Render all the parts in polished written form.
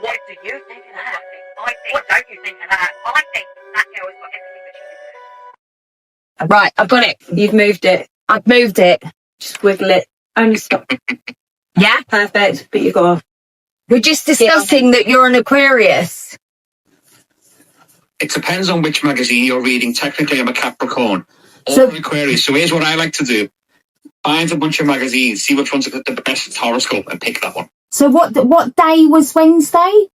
What do you think of that? What don't you think of that? I think that girl has got everything that she deserves. Right, I've got it. You've moved it. I've moved it. Just wiggle it. Only stop. Yeah? Perfect. But you got. We're just discussing that you're an Aquarius. It depends on which magazine you're reading. Technically, I'm a Capricorn or So- an Aquarius. So here's what I like to do. Find a bunch of magazines, see which one's got the best horoscope, and pick that one. So what day was Wednesday?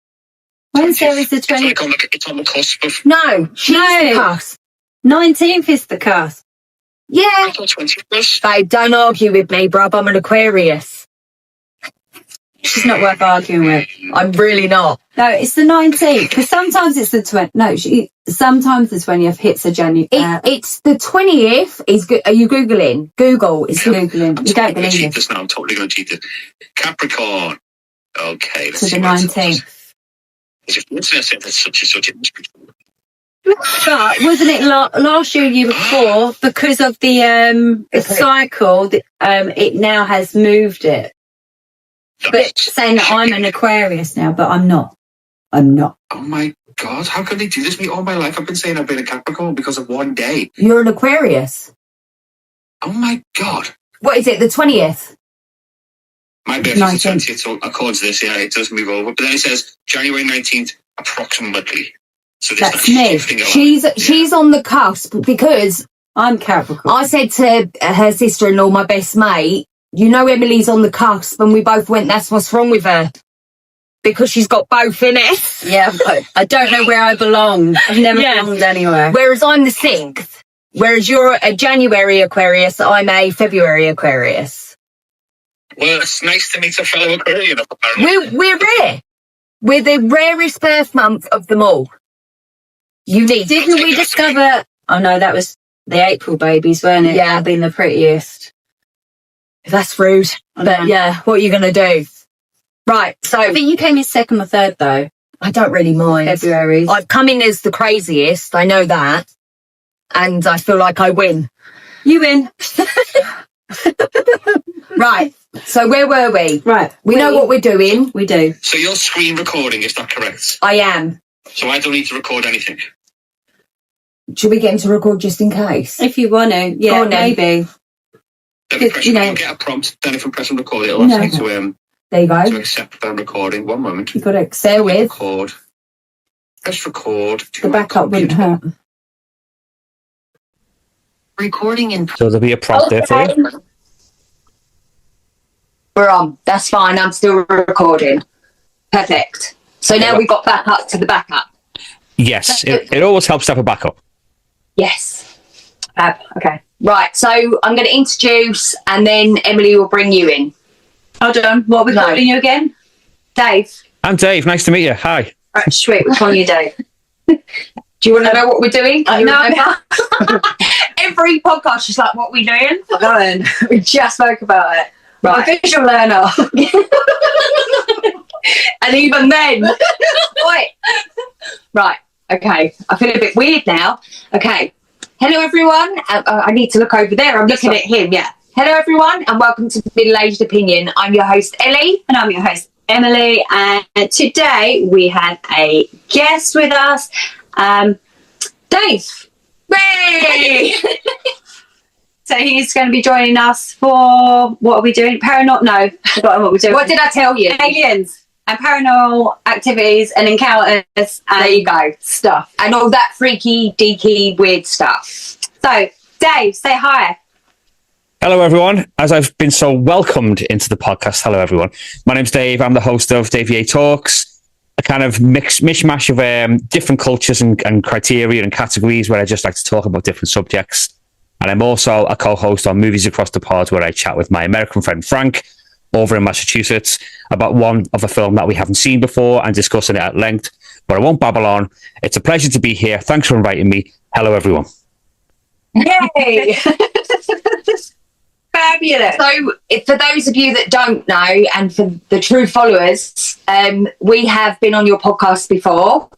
Wednesday was the 20th. It's on the cusp of... No, she's the cusp. 19th is the cusp. Yeah. I thought 20 was. Babe, don't argue with me, bruv. I'm an Aquarius. She's not worth arguing with. I'm really not. No, it's the 19th. Because sometimes it's the 20th. No, sometimes the 20th hits a January. It's the 20th. Are you Googling? Google. It's Googling. You don't believe cheat it. this now. I'm totally going to cheat it. Capricorn. Okay, let's To see the what it 19th. says. That's such a... But wasn't it last year before, because of the cycle, it now has moved it. But saying that I'm an Aquarius now, but I'm not. I'm not. Oh my God, how can they do this to me all my life? I've been saying I've been a Capricorn because of one day. You're an Aquarius. Oh my God. What is it? The 20th? My birthday's the 20th, so according to this, yeah, it does move over. But then it says January 19th, approximately. So there's That's that me. shifting a lot. She's on the cusp because I'm Capricorn. I said to her sister-in-law, my best mate, you know Emily's on the cusp, and we both went, that's what's wrong with her. Because she's got both in it. Yeah, but I don't know where I belong. I've never belonged anywhere. Whereas I'm the 6th. Whereas you're a January Aquarius, I'm a February Aquarius. Well, it's nice to meet a fellow Aquarian, apparently. We're rare. We're the rarest birth month of them all. Unique. Didn't we discover... Oh, no, that was the April babies, weren't it? Yeah. Being the prettiest. That's rude. But yeah, what are you going to do? Right, so... I think you came in second or third, though. I don't really mind. February. I've come in as the craziest, I know that. And I feel like I win. You win. Right, so where were we? Right. We know what we're doing. We do. So you're screen recording, is that correct? I am. So I don't need to record anything. Should we get him to record just in case? If you want to, yeah, Go on then. maybe. Then we press, You know- you'll get a prompt, then if I press and record, it'll ask me There you to go. accept that I'm recording. One moment. You've got to excel with. Record. Press record. The backup wouldn't hurt. Recording in... So there'll be a prompt there for you. We're on. That's fine. I'm still recording. Perfect. So now we've got back up to the backup. Yes, it always helps to have a backup. Yes. Okay. Right. So I'm going to introduce and then Emily will bring you in. Hold on. What are we calling you again? Dave. I'm Dave. Nice to meet you. Hi. Right, sweet. We're calling you Dave. Do you want to know what we're doing? Can you No. remember? Every podcast, she's like, what are we doing? Go on. We just spoke about it. Right. I'm a visual learner. And even then, wait. Right. Okay. I feel a bit weird now. Okay. Hello, everyone. I need to look over there. I'm looking at him. Yeah. Hello, everyone, and welcome to Middle Aged Opinion. I'm your host, Ellie. And I'm your host, Emily. And today we have a guest with us, Dave. Hey! So he's going to be joining us for, what are we doing? Paranormal? No, I've forgotten what we're doing. What did I tell you? Aliens and paranormal activities and encounters and There you go. stuff. And all that freaky, deaky, weird stuff. So, Dave, say hi. Hello, everyone. As I've been so welcomed into the podcast, hello, everyone. My name's Dave. I'm the host of Dave VA Talks, a kind of mishmash of different cultures and criteria and categories where I just like to talk about different subjects. And I'm also a co-host on Movies Across the Pod, where I chat with my American friend Frank over in Massachusetts about one of a film that we haven't seen before and discussing it at length. But I won't babble on. It's a pleasure to be here. Thanks for inviting me. Hello, everyone. Yay! Fabulous. So, for those of you that don't know, and for the true followers, we have been on your podcast before.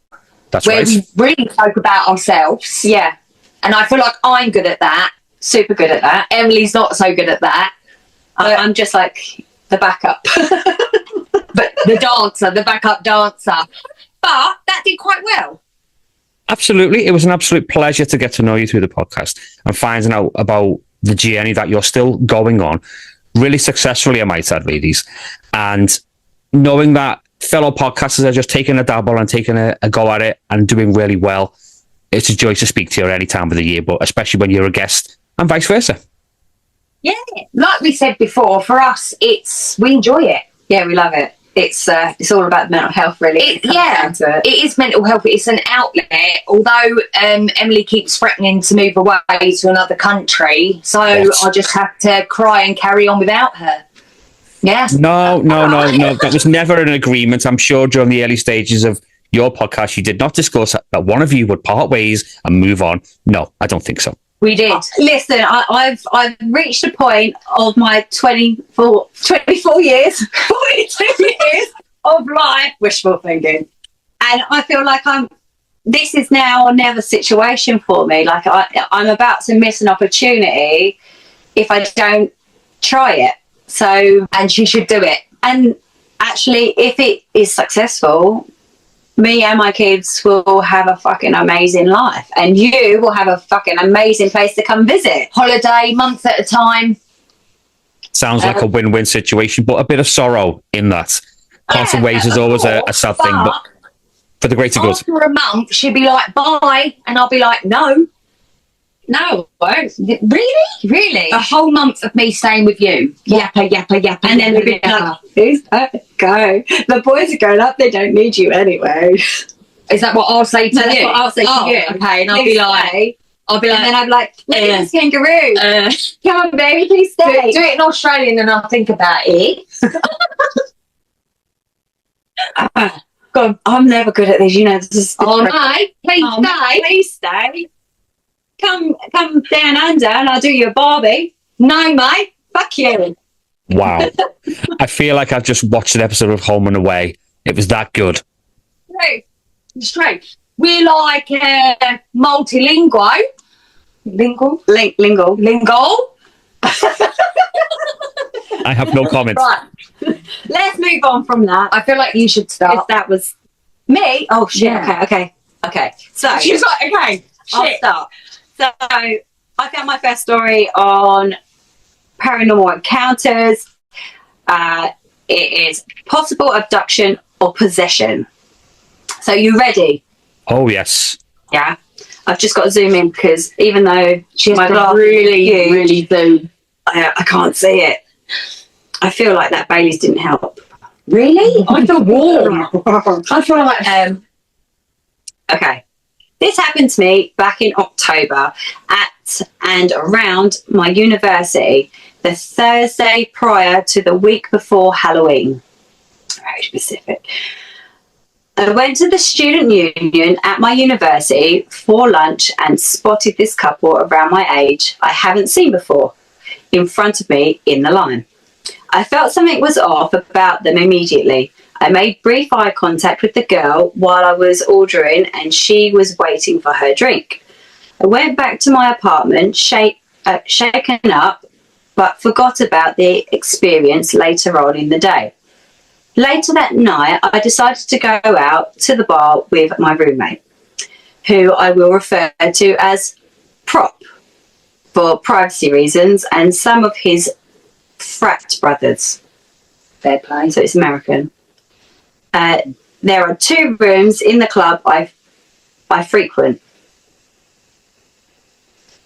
That's where right. we really spoke about ourselves. Yeah, And I feel like I'm good at that. super good at that. Emily's not so good at that. I'm just like the backup. but the backup dancer. But that did quite well. Absolutely. It was an absolute pleasure to get to know you through the podcast and finding out about the journey that you're still going on, really successfully, I might add, ladies. And knowing that fellow podcasters are just taking a dabble and taking a go at it and doing really well. It's a joy to speak to you at any time of the year, but especially when you're a guest and vice versa. Yeah, like we said before, for us, we enjoy it. Yeah, we love it. It's all about mental health, really. It is mental health. It's an outlet. Although Emily keeps threatening to move away to another country, so I just have to cry and carry on without her. Yeah. No. That was never an agreement. I'm sure during the early stages of your podcast, you did not discuss that one of you would part ways and move on. No, I don't think so. We did. Listen, I've reached a point of my 24 years, 42 years of life, wishful thinking. And I feel like this is now or never situation for me. Like I'm about to miss an opportunity if I don't try it. So, and she should do it. And actually, if it is successful, me and my kids will have a fucking amazing life, and you will have a fucking amazing place to come visit. Holiday, month at a time. Sounds like a win-win situation, but a bit of sorrow in that. Parting ways is always a sad thing, but for the greater good. After a month, she'd be like, bye, and I'll be like, no, I won't. Really? A whole month of me staying with you. Yappa. And then we'd be like, who's that guy? The boys are going up, they don't need you anyway. Is that what I'll say to you? That's what I'll say to you. Okay, and I'll be like, and then I'm like, look at this kangaroo. Come on, baby, please stay. do it in Australian and I'll think about it. God, I'm never good at this. You know, this is. Oh, no, Please stay. Come down under and I'll do you a Barbie. No, mate. Fuck you. Wow. I feel like I've just watched an episode of Home and Away. It was that good. Straight. We're like multilingual. Lingual? Lingual. I have no comment. Right. Let's move on from that. I feel like you should start. If that was me. Oh, shit. Yeah. Okay. So, She's like, okay, I'll shit. start. So, I found my first story on Paranormal Encounters. It is possible abduction or possession. So, you ready? Oh, yes. Yeah. I've just got to zoom in because even though She has my to glass really, is huge, really zoom. I can't see it. I feel like that Bailey's didn't help. Really? I feel warm. I feel like... Okay. This happened to me back in October at and around my university, the Thursday prior to the week before Halloween. Very specific. I went to the student union at my university for lunch and spotted this couple around my age I haven't seen before in front of me in the line. I felt something was off about them immediately. I made brief eye contact with the girl while I was ordering and she was waiting for her drink. I went back to my apartment, shaken up, but forgot about the experience later on in the day. Later that night, I decided to go out to the bar with my roommate, who I will refer to as Prop for privacy reasons, and some of his frat brothers. Fair play. So it's American. There are 2 rooms in the club I frequent.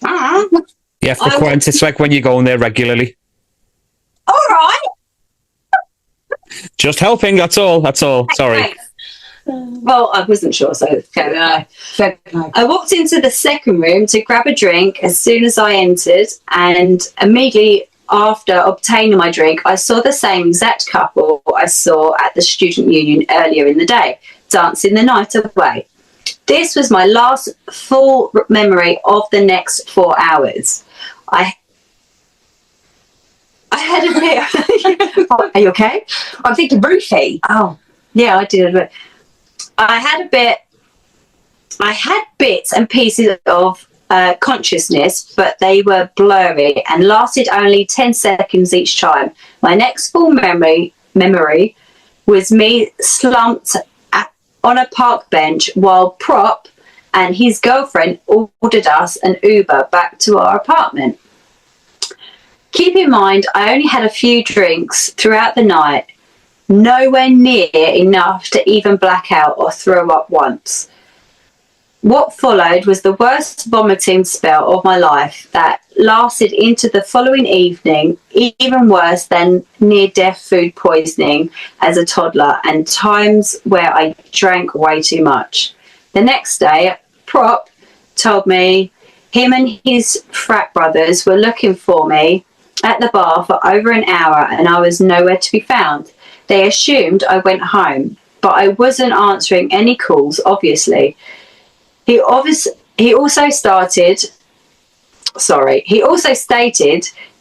Yeah, frequent. It's like when you go in there regularly. All right. Just helping, that's all. Sorry. Thanks. Well, I wasn't sure, so Fair play. I walked into the second room to grab a drink as soon as I entered, and immediately after obtaining my drink, I saw the same exact couple I saw at the student union earlier in the day, dancing the night away. This was my last full memory of the next 4 hours. I had a bit... Are you okay? I'm thinking roofie. Oh, yeah, I did. I had bits and pieces of consciousness, but they were blurry and lasted only 10 seconds each time. My next full memory was me slumped on a park bench while Prop and his girlfriend ordered us an Uber back to our apartment. Keep in mind, I only had a few drinks throughout the night, nowhere near enough to even black out or throw up once. What followed was the worst vomiting spell of my life that lasted into the following evening, even worse than near-death food poisoning as a toddler, and times where I drank way too much. The next day, Prop told me him and his frat brothers were looking for me at the bar for over an hour and I was nowhere to be found. They assumed I went home, but I wasn't answering any calls, obviously. He also stated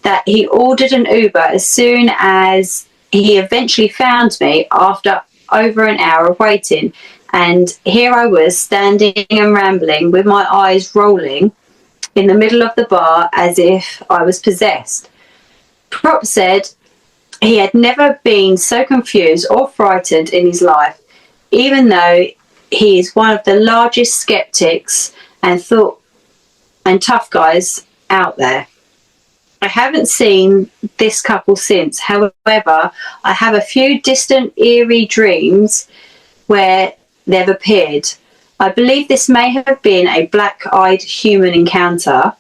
that he ordered an Uber as soon as he eventually found me after over an hour of waiting. And here I was standing and rambling with my eyes rolling in the middle of the bar as if I was possessed. Prop said he had never been so confused or frightened in his life, even though he is one of the largest skeptics and tough guys out there. I haven't seen this couple since. However, I have a few distant, eerie dreams where they've appeared. I believe this may have been a black-eyed human encounter,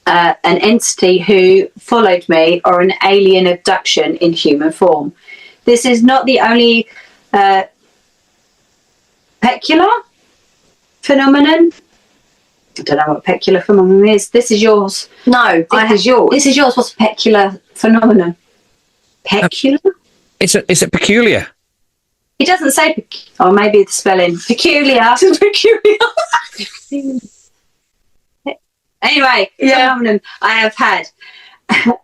an entity who followed me, or an alien abduction in human form. This is not the only peculiar phenomenon. I don't know what peculiar phenomenon is. This is yours. No, this is yours. This is yours. What's a peculiar phenomenon? Peculiar? Is it peculiar? It doesn't say. Or maybe the spelling. Peculiar. Peculiar. Anyway, phenomenon I have had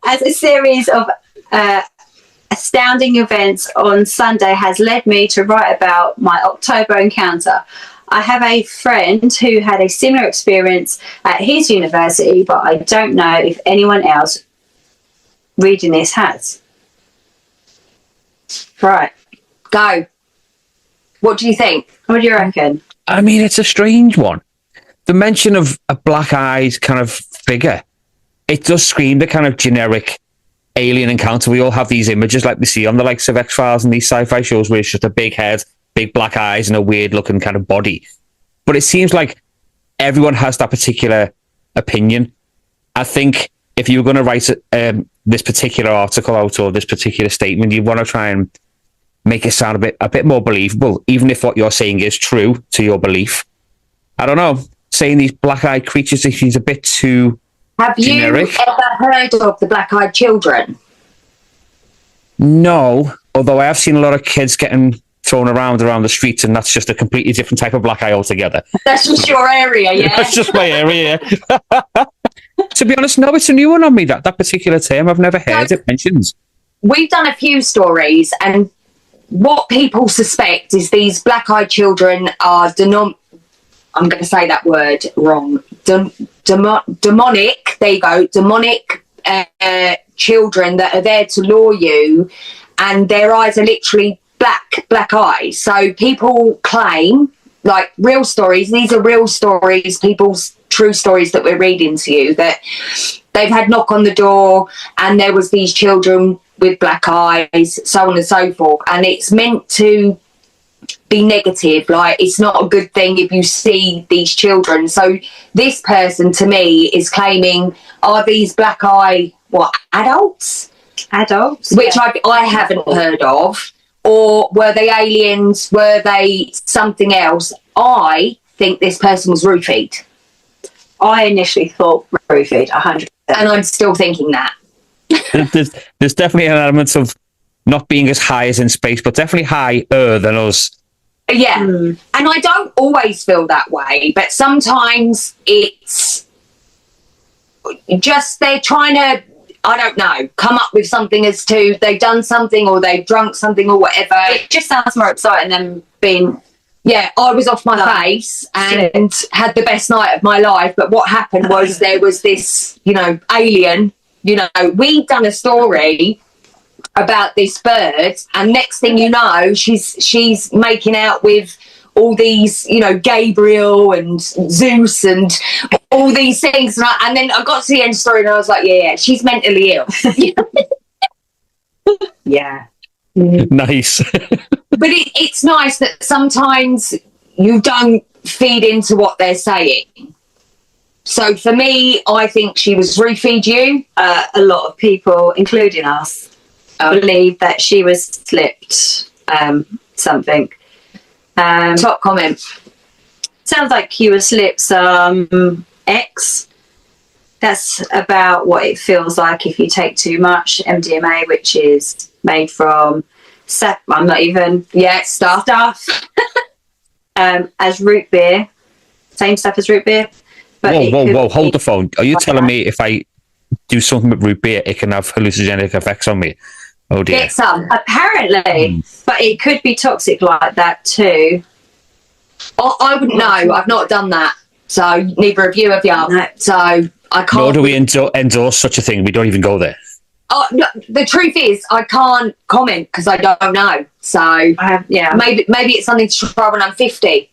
as a series of astounding events on Sunday has led me to write about my October encounter. I have a friend who had a similar experience at his university, but I don't know if anyone else reading this has. Right, go. What do you think? What do you reckon? I mean, it's a strange one. The mention of a black-eyed kind of figure, it does scream the kind of generic alien encounter. We all have these images like we see on the likes of X-Files and these sci-fi shows where it's just a big head, big black eyes and a weird-looking kind of body. But it seems like everyone has that particular opinion. I think if you were going to write this particular article out or this particular statement, you want to try and make it sound a bit more believable, even if what you're saying is true to your belief. I don't know. Saying these black-eyed creatures is a bit too generic. Have you ever heard of the black-eyed children? No, although I have seen a lot of kids getting thrown around the streets, and that's just a completely different type of black eye altogether. That's just your area, yeah? That's just my area, yeah. To be honest, no, it's a new one on me, that particular term. I've never heard it mentioned. We've done a few stories, and what people suspect is these black-eyed children are I'm going to say that word wrong. Demonic. There you go. Demonic children that are there to lure you, and their eyes are literally black eyes. So people claim, like real stories. These are real stories. People's true stories that we're reading to you, that they've had knock on the door, and there was these children with black eyes, so on and so forth. And it's meant to be negative, like it's not a good thing if you see these children. So this person to me is claiming, are these black eye adults which I haven't heard of, or were they aliens, were they something else? I think this person was roofied. I initially thought roofied 100%, and I'm still thinking that. There's definitely an element of not being as high as in space, but definitely higher than us. Yeah. And I don't always feel that way, but sometimes it's just they're trying to, I don't know, come up with something as to they've done something or they've drunk something or whatever. it just sounds more exciting than being. Yeah, I was off my face and had the best night of my life, but what happened was there was this, alien. We'd done a story about this bird, and next thing you know, she's making out with all these, you know, Gabriel and Zeus and all these things. And then I got to the end story and I was like, yeah, she's mentally ill. Yeah. Nice. But it's nice that sometimes you don't feed into what they're saying. So for me, I think she was roofied you. A lot of people, including us, believe that she was slipped something. Top comment. Sounds like you were slipped some X. That's about what it feels like if you take too much MDMA, which is made from I'm not even stuff. As root beer, same stuff as root beer. But whoa! Hold the phone. Are you telling me if I do something with root beer, it can have hallucinogenic effects on me? Oh dear. Get some. Apparently, but it could be toxic like that too. I wouldn't know. I've not done that. So neither of you have you. No. So I can't. Nor do we endorse such a thing. We don't even go there. Oh, no, the truth is, I can't comment because I don't know. So maybe it's something to try when I'm 50.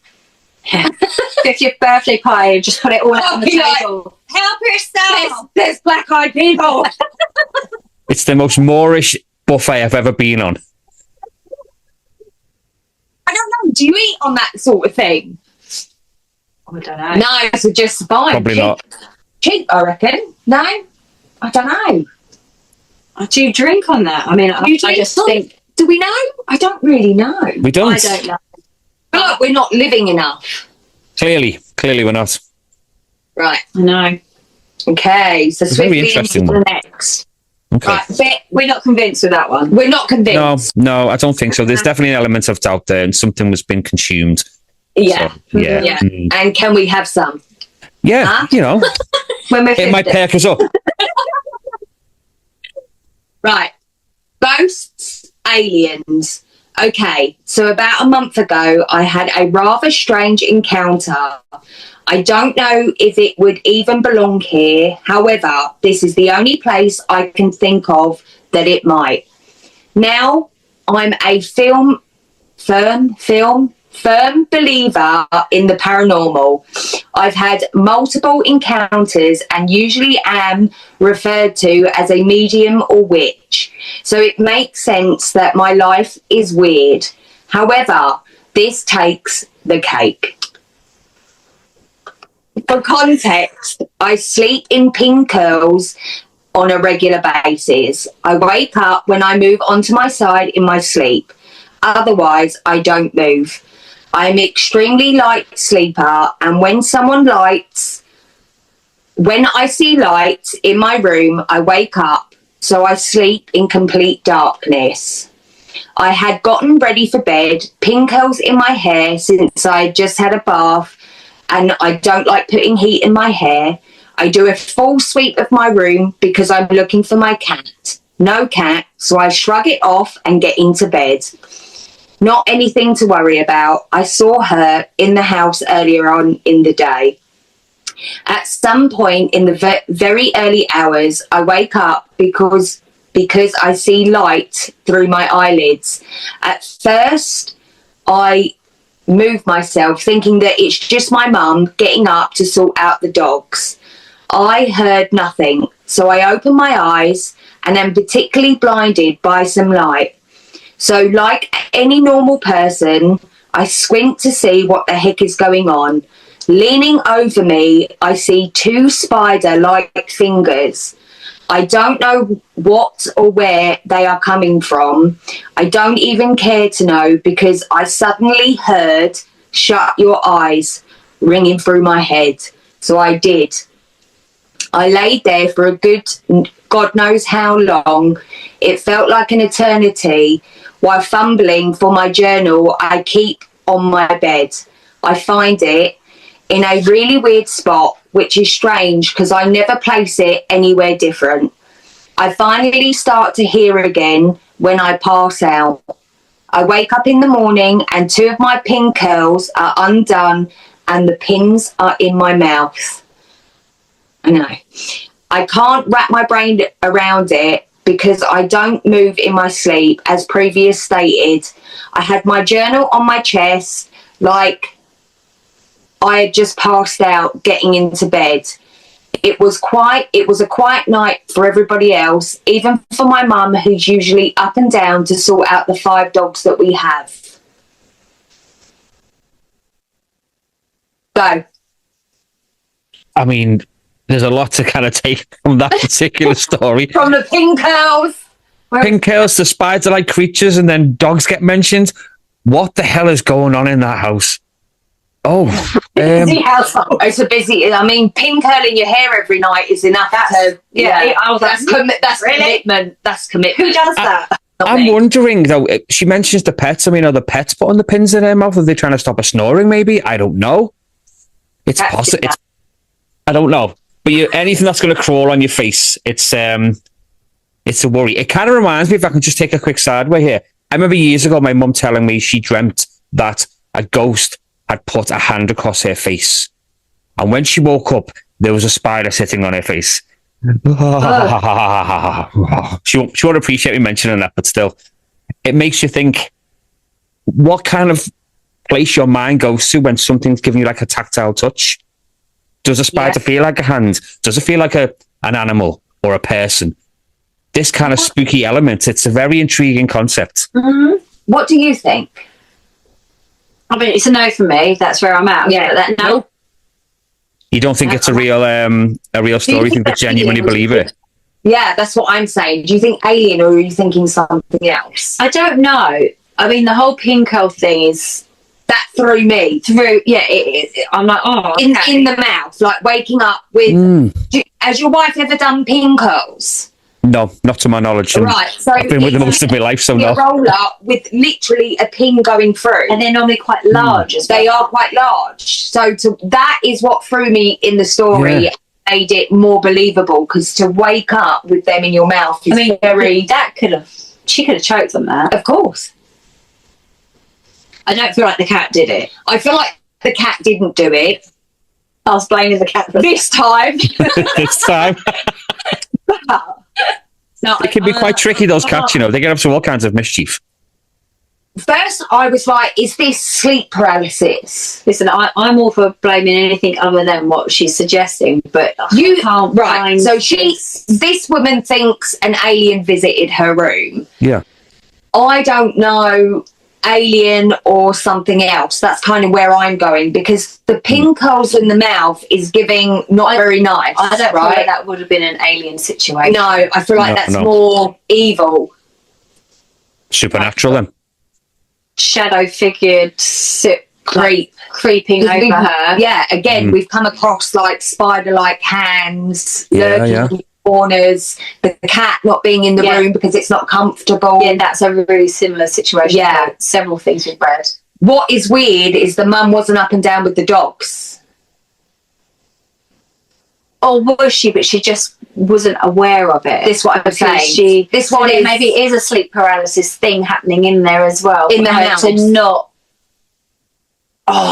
50th birthday party, just put it all out on the table. Help yourself. There's black-eyed people. It's the most Moorish buffet I've ever been on. I don't know. Do you eat on that sort of thing? I don't know. No, so just fine. Probably not. Cheap, I reckon. No, I don't know. Do you drink on that? I mean, I just think. Do we know? I don't really know. We don't. I don't know. I feel like we're not living enough. Clearly we're not. Right. I know. Okay, so It's very swiftly interesting into the one. next. Okay. Right, but We're not convinced with that one. we're not convinced. No, I don't think so. There's definitely an element of doubt there, and something was being consumed. Yeah. So, yeah. Yeah. Mm. And can we have some? Yeah, Huh? you know, When we're 50. it might perk us up. Right. Ghosts, aliens. Okay, so about a month ago, I had a rather strange encounter. I don't know if it would even belong here. However, this is the only place I can think of that it might. Now, I'm a firm believer in the paranormal. I've had multiple encounters and usually am referred to as a medium or witch. So it makes sense that my life is weird. However, this takes the cake. For context, I sleep in pin curls on a regular basis. I wake up when I move onto my side in my sleep. Otherwise, I don't move. I'm an extremely light sleeper, and when I see lights in my room, I wake up, so I sleep in complete darkness. I had gotten ready for bed, pin curls in my hair since I had just had a bath, and I don't like putting heat in my hair. I do a full sweep of my room because I'm looking for my cat. No cat, so I shrug it off and get into bed. Not anything to worry about. I saw her in the house earlier on in the day. At some point in the very early hours, I wake up because I see light through my eyelids. At first, I move myself thinking that it's just my mum getting up to sort out the dogs. I heard nothing, so I open my eyes and am particularly blinded by some light. So like any normal person, I squint to see what the heck is going on. Leaning over me, I see two spider-like fingers. I don't know what or where they are coming from. I don't even care to know because I suddenly heard "shut your eyes" ringing through my head. So I did. I laid there for a good God knows how long. It felt like an eternity. While fumbling for my journal I keep on my bed. I find it in a really weird spot, which is strange because I never place it anywhere different. I finally start to hear again when I pass out. I wake up in the morning and two of my pin curls are undone and the pins are in my mouth. I know. I can't wrap my brain around it, because I don't move in my sleep, as previous stated. I had my journal on my chest, like I had just passed out getting into bed. It was a quiet night for everybody else, even for my mum, who's usually up and down to sort out the 5 dogs that we have. Go. I mean, there's a lot to kind of take from that particular story. From the pink curls. Pink curls, the spider-like creatures, and then dogs get mentioned. What the hell is going on in that house? Oh, busy household. It's a busy. I mean, pin curling your hair every night is enough. That's commitment. That's commitment. Who does that? I'm wondering though. She mentions the pets. I mean, are the pets putting the pins in their mouth? Are they trying to stop her snoring? Maybe, I don't know. It's possible. I don't know. But anything that's going to crawl on your face, it's a worry. It kind of reminds me, if I can just take a quick sideway here. I remember years ago, my mum telling me she dreamt that a ghost had put a hand across her face. And when she woke up, there was a spider sitting on her face. She won't appreciate me mentioning that, but still. It makes you think, what kind of place your mind goes to when something's giving you like a tactile touch? Does a spider feel like a hand? Does it feel like an animal or a person? This kind of spooky element, it's a very intriguing concept. Mm-hmm. What do you think? I mean, it's a no for me. That's where I'm at. Yeah, no. You don't think it's a real story? You think they genuinely believe it? Yeah, that's what I'm saying. Do you think alien, or are you thinking something else? I don't know. I mean, the whole pinko thing is that threw me. I'm like, in the mouth, like waking up with. Has your wife ever done pinkos? No, not to my knowledge. Right, so I've been with them most of my life, so no. A roll up with literally a pin going through, and they're normally quite large. As well. They are quite large. So that is what threw me in the story. Yeah. Made it more believable, because to wake up with them in your mouth is very. She could have choked on that. Of course. I don't feel like the cat did it. I feel like the cat didn't do it. I was blaming the cat for this time. This time. No, it can be quite tricky, those cats, you know. They get up to all kinds of mischief. First, I was like, is this sleep paralysis? Listen, I'm all for blaming anything other than what she's suggesting, but you can't. Right. So this woman thinks an alien visited her room. Yeah. I don't know, alien or something else. That's kind of where I'm going, because the pinkholes in the mouth is giving not very nice. I don't feel like that would have been an alien situation. No, I feel like that's more evil. Supernatural then. Shadow figured creeping over her. Yeah, again, we've come across like spider-like hands lurking in the corners, the cat not being in the room because it's not comfortable. Yeah, that's a really similar situation. Yeah, several things we've read. What is weird is the mum wasn't up and down with the dogs. Or was she? But she just wasn't aware of it. This is what I'm saying. Maybe it is a sleep paralysis thing happening in there as well. In the house. I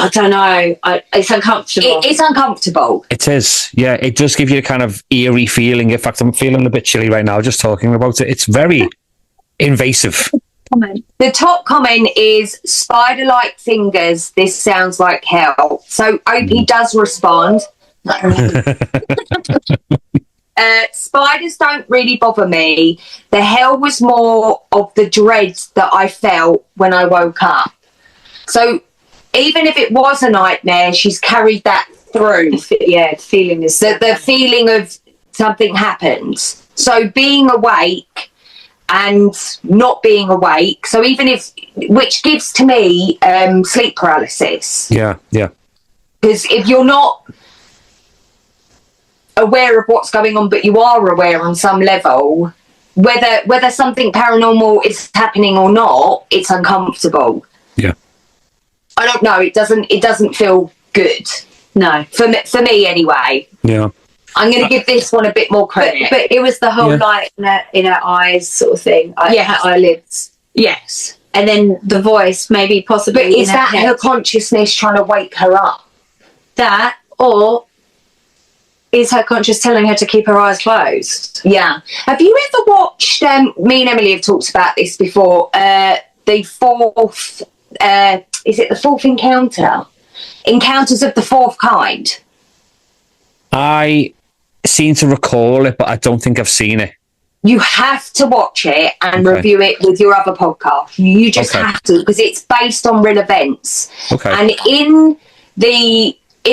don't know. It's uncomfortable. It's uncomfortable. It is. Yeah, it does give you a kind of eerie feeling. In fact, I'm feeling a bit chilly right now just talking about it. It's very invasive. The top comment is spider-like fingers. This sounds like hell. So Opie does respond. Spiders don't really bother me. The hell was more of the dread that I felt when I woke up. So even if it was a nightmare, she's carried that through. Yeah, the feeling is the feeling of something happened. So being awake and not being awake. So even which gives to me sleep paralysis. Yeah. Because if you're not aware of what's going on, but you are aware on some level, whether something paranormal is happening or not, it's uncomfortable. Yeah. I don't know. It doesn't feel good. No, for me anyway. Yeah. I'm going to give this one a bit more credit. But it was the whole light in her eyes sort of thing. Her eyelids. Yes. And then the voice, maybe possibly. But is that her consciousness trying to wake her up? That, or is her conscience telling her to keep her eyes closed? Yeah. Have you ever watched, me and Emily have talked about this before, the fourth, is it the fourth encounter? Encounters of the Fourth Kind. I seem to recall it, but I don't think I've seen it. You have to watch it and Okay. review it with your other podcast. You just Okay. have to, because it's based on real events. Okay. And in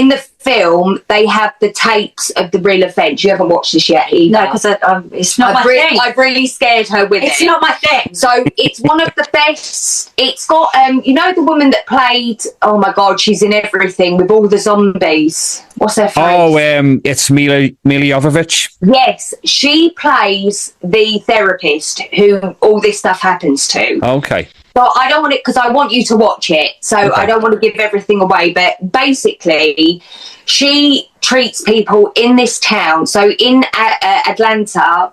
the film, they have the tapes of the real events. You haven't watched this yet either. No, because it's not my thing. I've really scared her with it. It's not my thing. So it's one of the best. It's got, you know, the woman that played, oh my God, she's in everything with all the zombies. What's her face? Oh, it's Mila Jovovich. Yes, she plays the therapist who all this stuff happens to. Okay. So I don't want it, because I want you to watch it. So Okay. I don't want to give everything away. But basically, she treats people in this town. So in Atlanta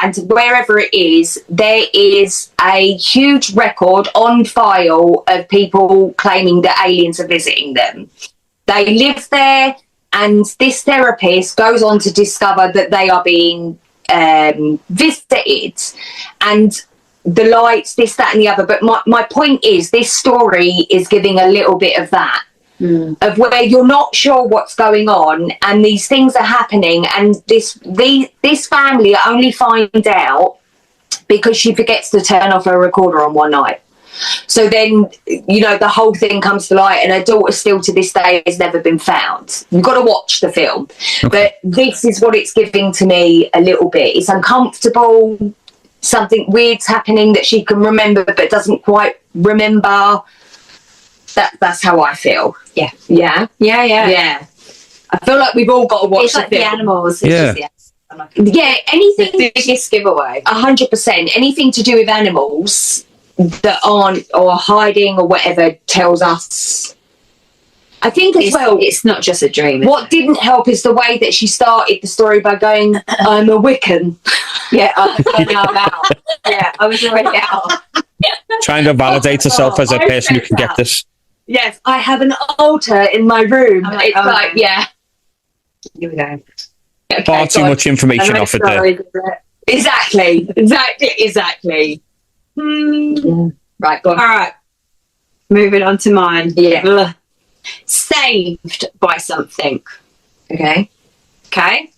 and wherever it is, there is a huge record on file of people claiming that aliens are visiting them. They live there, and this therapist goes on to discover that they are being visited. And the lights, this, that, and the other. But my point is, this story is giving a little bit of that, of where you're not sure what's going on, and these things are happening, and this family only find out because she forgets to turn off her recorder on one night. So then, you know, the whole thing comes to light, and her daughter still to this day has never been found. You've got to watch the film. Okay. But this is what it's giving to me a little bit. It's uncomfortable. Something weird's happening that she can remember but doesn't quite remember. That's how I feel. Yeah. Yeah? Yeah. Yeah. I feel like we've all got to watch It's the like the film. animals. It's Yeah. just Yeah, anything, the biggest giveaway. 100%. Anything to do with animals that aren't, or hiding or whatever, tells us. I think as well, It's not just a dream. what didn't help is the way that she started the story by going, I'm a Wiccan. Yeah, I'm out. Yeah, I was already out. Trying to validate herself as a person who can get this. Yes, I have an altar in my room. I'm like, It's oh, like, yeah. Here we go. Okay, Far too God. much information offered there. Exactly. Right, go on. All right. Moving on to mine. Yeah. Ugh. Saved by something. Okay. Okay.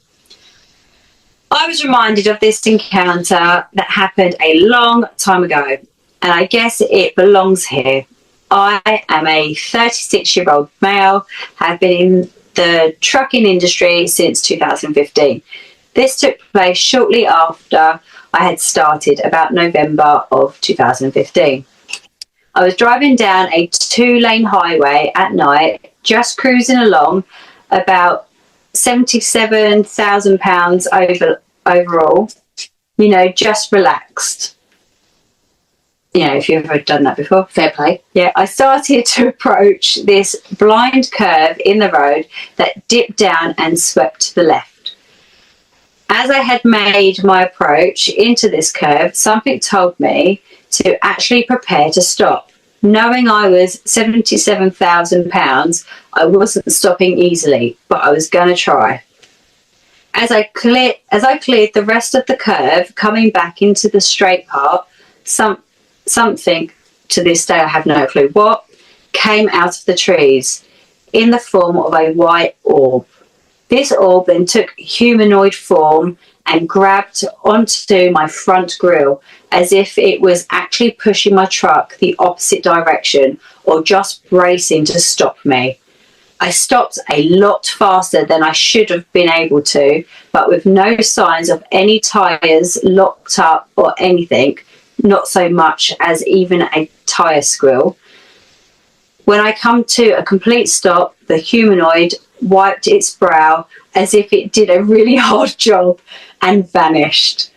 I was reminded of this encounter that happened a long time ago, and I guess it belongs here. I am a 36-year-old male, have been in the trucking industry since 2015. This took place shortly after I had started, about November of 2015. I was driving down a 2-lane highway at night, just cruising along, about £77,000 overall, you know, just relaxed. You know, if you've ever done that before. Fair play. Yeah, I started to approach this blind curve in the road that dipped down and swept to the left. As I had made my approach into this curve, something told me to actually prepare to stop. Knowing I was £77,000, I wasn't stopping easily, but I was going to try. As I cleared the rest of the curve, coming back into the straight part, something, to this day I have no clue what, came out of the trees in the form of a white orb. This orb then took humanoid form and grabbed onto my front grille as if it was actually pushing my truck the opposite direction or just bracing to stop me. I stopped a lot faster than I should have been able to, but with no signs of any tyres locked up or anything, not so much as even a tyre squill. When I come to a complete stop, the humanoid wiped its brow as if it did a really hard job and vanished.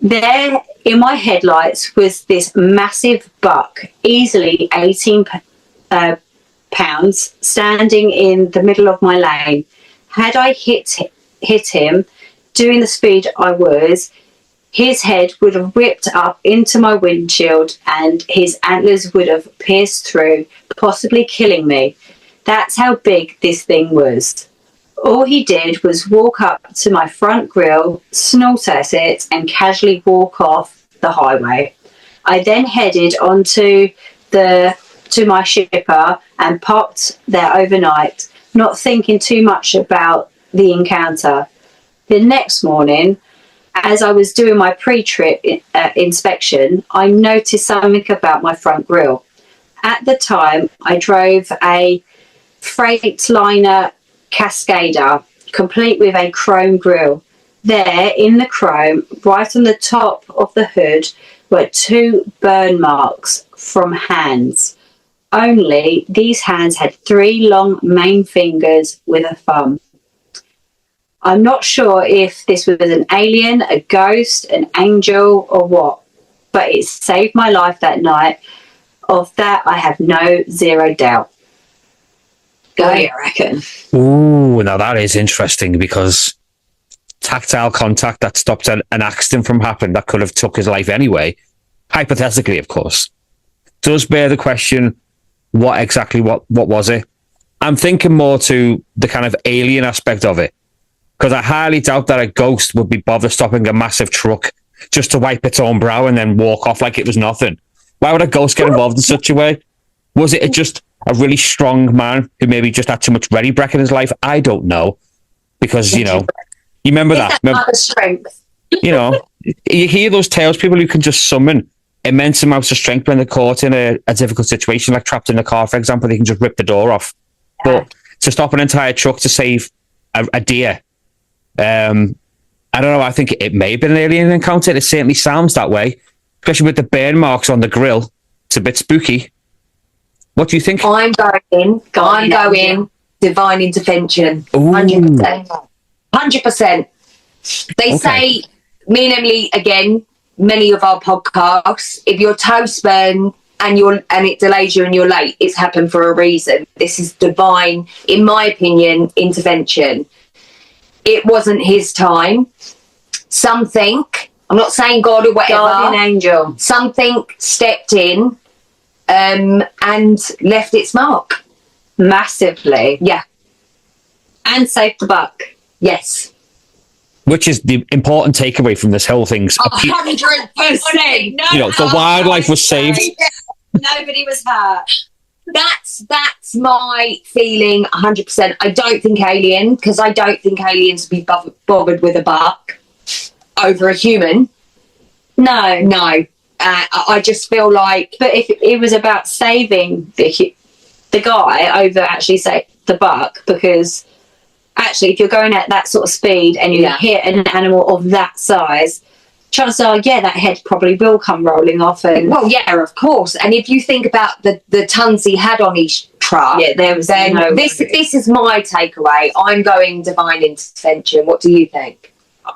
There in my headlights was this massive buck, easily 18 pounds, standing in the middle of my lane. Had I hit him doing the speed I was, his head would have whipped up into my windshield and his antlers would have pierced through, possibly killing me. That's how big this thing was. All he did was walk up to my front grille, snort at it, and casually walk off the highway. I then headed onto to my shipper and parked there overnight, not thinking too much about the encounter. The next morning, as I was doing my pre-trip inspection, I noticed something about my front grille. At the time, I drove a Freightliner Cascader, complete with a chrome grille. There, in the chrome, right on the top of the hood, were 2 burn marks from hands. Only these hands had 3 long main fingers with a thumb. I'm not sure if this was an alien, a ghost, an angel, or what, but it saved my life that night. Of that, I have zero doubt. Go, I reckon. Ooh, now that is interesting, because tactile contact that stopped an accident from happening that could have took his life anyway, hypothetically, of course, does bear the question, what was it? I'm thinking more to the kind of alien aspect of it, because I highly doubt that a ghost would be bothered stopping a massive truck just to wipe its own brow and then walk off like it was nothing. Why would a ghost get involved in such a way? Was it just a really strong man who maybe just had too much ready break in his life? I don't know. Because, you remember that? Strength. You hear those tales, people who can just summon immense amounts of strength when they're caught in a difficult situation, like trapped in a car, for example, they can just rip the door off. Yeah. But to stop an entire truck to save a deer, I don't know, I think it may have been an alien encounter. It certainly sounds that way, especially with the burn marks on the grill. It's a bit spooky. What do you think? I'm going divine intervention. 100%. 100%. They say, me and Emily, again, many of our podcasts, if your toast burn and it delays you and you're late, it's happened for a reason. This is divine, in my opinion, intervention. It wasn't his time. Something, I'm not saying God or whatever, Guardian angel, something stepped in and left its mark massively. Yeah. And saved the buck. Yes. Which is the important takeaway from this whole thing. 100%. The wildlife was saved. Nobody was hurt. That's my feeling. 100%. I don't think alien, because I don't think aliens would be bothered with a buck over a human. No. I just feel like, but if it was about saving the guy over actually say the buck, because actually if you're going at that sort of speed and you hit an animal of that size, chances are, that head probably will come rolling off. And well, yeah, of course. And if you think about the tons he had on his truck, this is my takeaway. I'm going divine intervention. What do you think?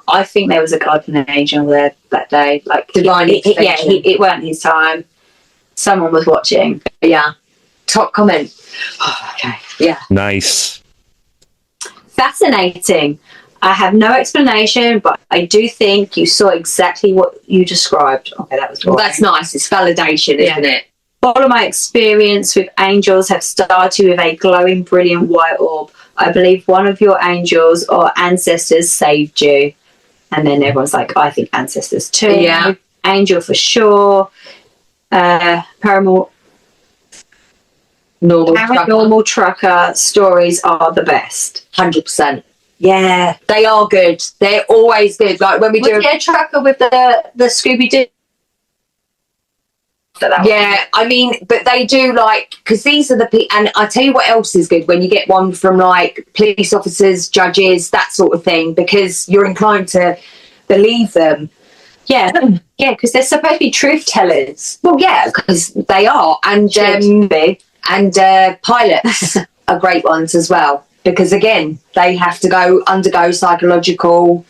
I think there was a guardian angel there that day. Like divine intervention. It weren't his time. Someone was watching. Yeah. Top comment. Oh, okay. Yeah. Nice. Fascinating. I have no explanation, but I do think you saw exactly what you described. Okay, that was well, that's nice. It's validation, isn't it? All of my experience with angels have started with a glowing, brilliant white orb. I believe one of your angels or ancestors saved you. And then everyone's like, I think ancestors too. Yeah. Angel for sure. Paranormal trucker stories are the best. 100%. Yeah. They are good. They're always good. Like when we do a trucker with the Scooby-Doo. Yeah, I mean, but they do because these are the people, and I tell you what else is good, when you get one from police officers, judges, that sort of thing, because you're inclined to believe them. Yeah, because they're supposed to be truth tellers. Well, yeah, because they are, and pilots are great ones as well, because again, they have to undergo psychological,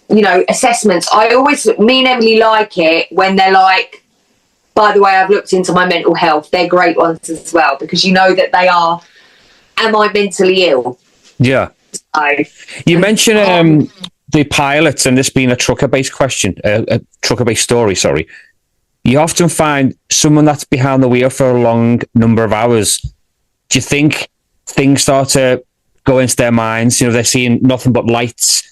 assessments. Me and Emily like it when they're like, by the way, I've looked into my mental health. They're great ones as well, because you know that they are, am I mentally ill? Yeah. So, you mentioned the pilots and this being a trucker-based question, a trucker-based story, sorry. You often find someone that's behind the wheel for a long number of hours. Do you think things start to go into their minds. You know, they're seeing nothing but lights,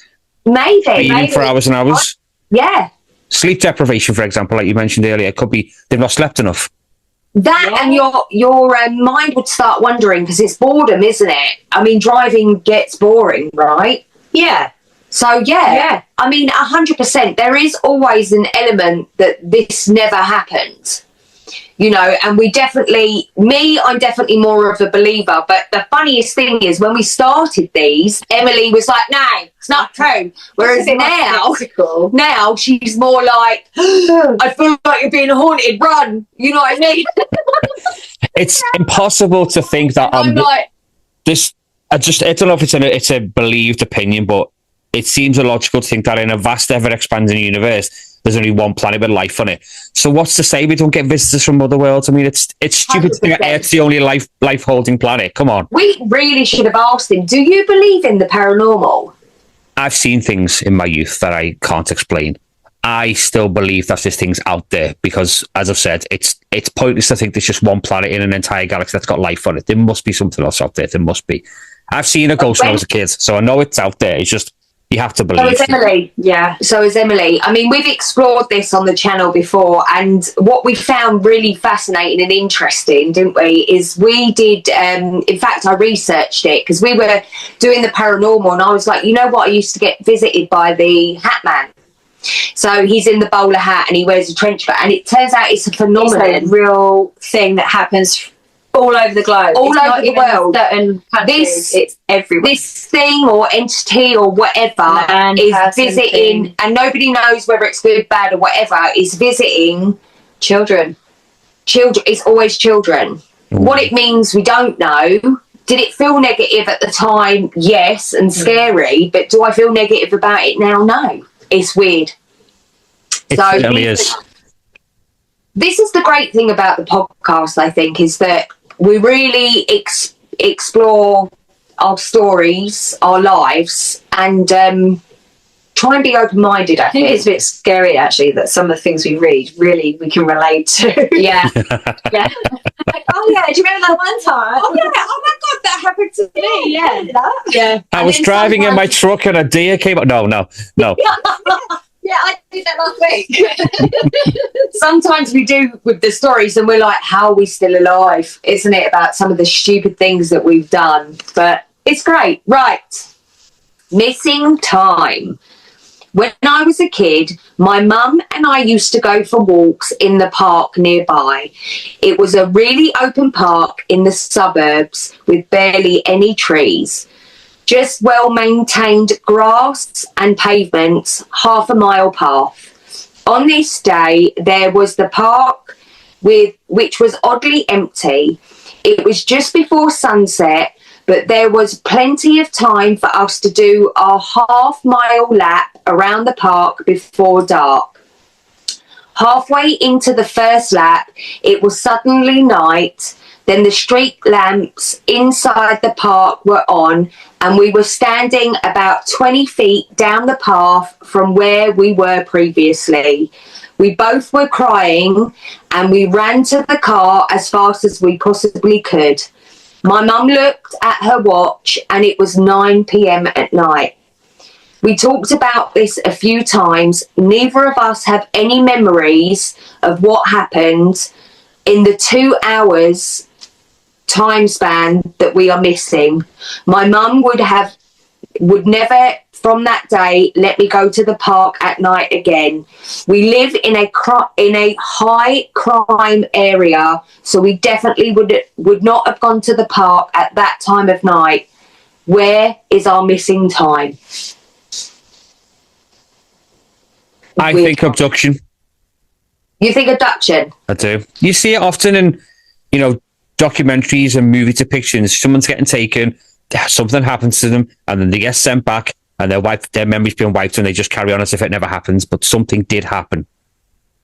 Maybe. for hours and hours. Yeah. Sleep deprivation, for example, like you mentioned earlier, it could be they've not slept enough. That and your mind would start wondering because it's boredom, isn't it? I mean, driving gets boring, right? Yeah. So I mean, 100%. There is always an element that this never happened, you know. And I'm definitely more of a believer. But the funniest thing is when we started these, Emily was like, "No, it's not true." Whereas now she's more like, "I feel like you're being haunted. Run!" You know what I mean? It's impossible to think that I'm like, this. I don't know if it's a believed opinion, but it seems illogical to think that in a vast, ever-expanding universe, there's only one planet with life on it. So what's to say we don't get visitors from other worlds? I mean, it's stupid to think that Earth's the only life-holding planet. Come on. we really should have asked him, do you believe in the paranormal? I've seen things in my youth that I can't explain. I still believe that there's things out there because, as I've said, it's pointless to think there's just one planet in an entire galaxy that's got life on it. There must be something else out there. There must be. I've seen a ghost when I was a kid, so I know it's out there. It's just you have to believe. So is Emily. Yeah. So is Emily. I mean, we've explored this on the channel before, and what we found really fascinating and interesting, didn't we, is we did, in fact, I researched it because we were doing the paranormal, and I was like, you know what, I used to get visited by the Hat Man. So he's in the bowler hat and he wears a trench coat, and it turns out it's a phenomenon. It's a real thing that happens all over the globe. All it's over not the even world. Certain countries, it's everywhere. This thing or entity or whatever Man, is person, visiting, thing. and nobody knows whether it's good, bad, or whatever, is visiting Children. It's always children. What it means, we don't know. Did it feel negative at the time? Yes, and scary. But do I feel negative about it now? No. It's weird. It certainly is. This is the great thing about the podcast, I think, is that we really explore our stories, our lives, and try and be open-minded. I think It's a bit scary, actually, that some of the things we read really we can relate to. Yeah. Yeah. Like, oh yeah, do you remember that one time? Oh yeah! Oh my God, that happened to me. Yeah. Yeah. I was driving in my truck and a deer came up. No. Yeah, I did that last week. Sometimes we do with the stories and we're like, how are we still alive? Isn't it about some of the stupid things that we've done? But it's great. Right. Missing time. When I was a kid, my mum and I used to go for walks in the park nearby. It was a really open park in the suburbs with barely any trees. Just well-maintained grass and pavements, half a mile path. On this day, there was the park, which was oddly empty. It was just before sunset, but there was plenty of time for us to do our half-mile lap around the park before dark. Halfway into the first lap, it was suddenly night. Then the street lamps inside the park were on, and we were standing about 20 feet down the path from where we were previously. We both were crying, and we ran to the car as fast as we possibly could. My mum looked at her watch, and it was 9 p.m. at night. We talked about this a few times. Neither of us have any memories of what happened in the 2 hours time span that we are missing. My mum would never from that day let me go to the park at night again. We live in a high crime area, so we definitely would not have gone to the park at that time of night. Where is our missing time? I think abduction. You think abduction? I do. You see it often in, documentaries and movie depictions. Someone's getting taken, something happens to them, and then they get sent back, and their memory's being wiped, and they just carry on as if it never happens. But something did happen.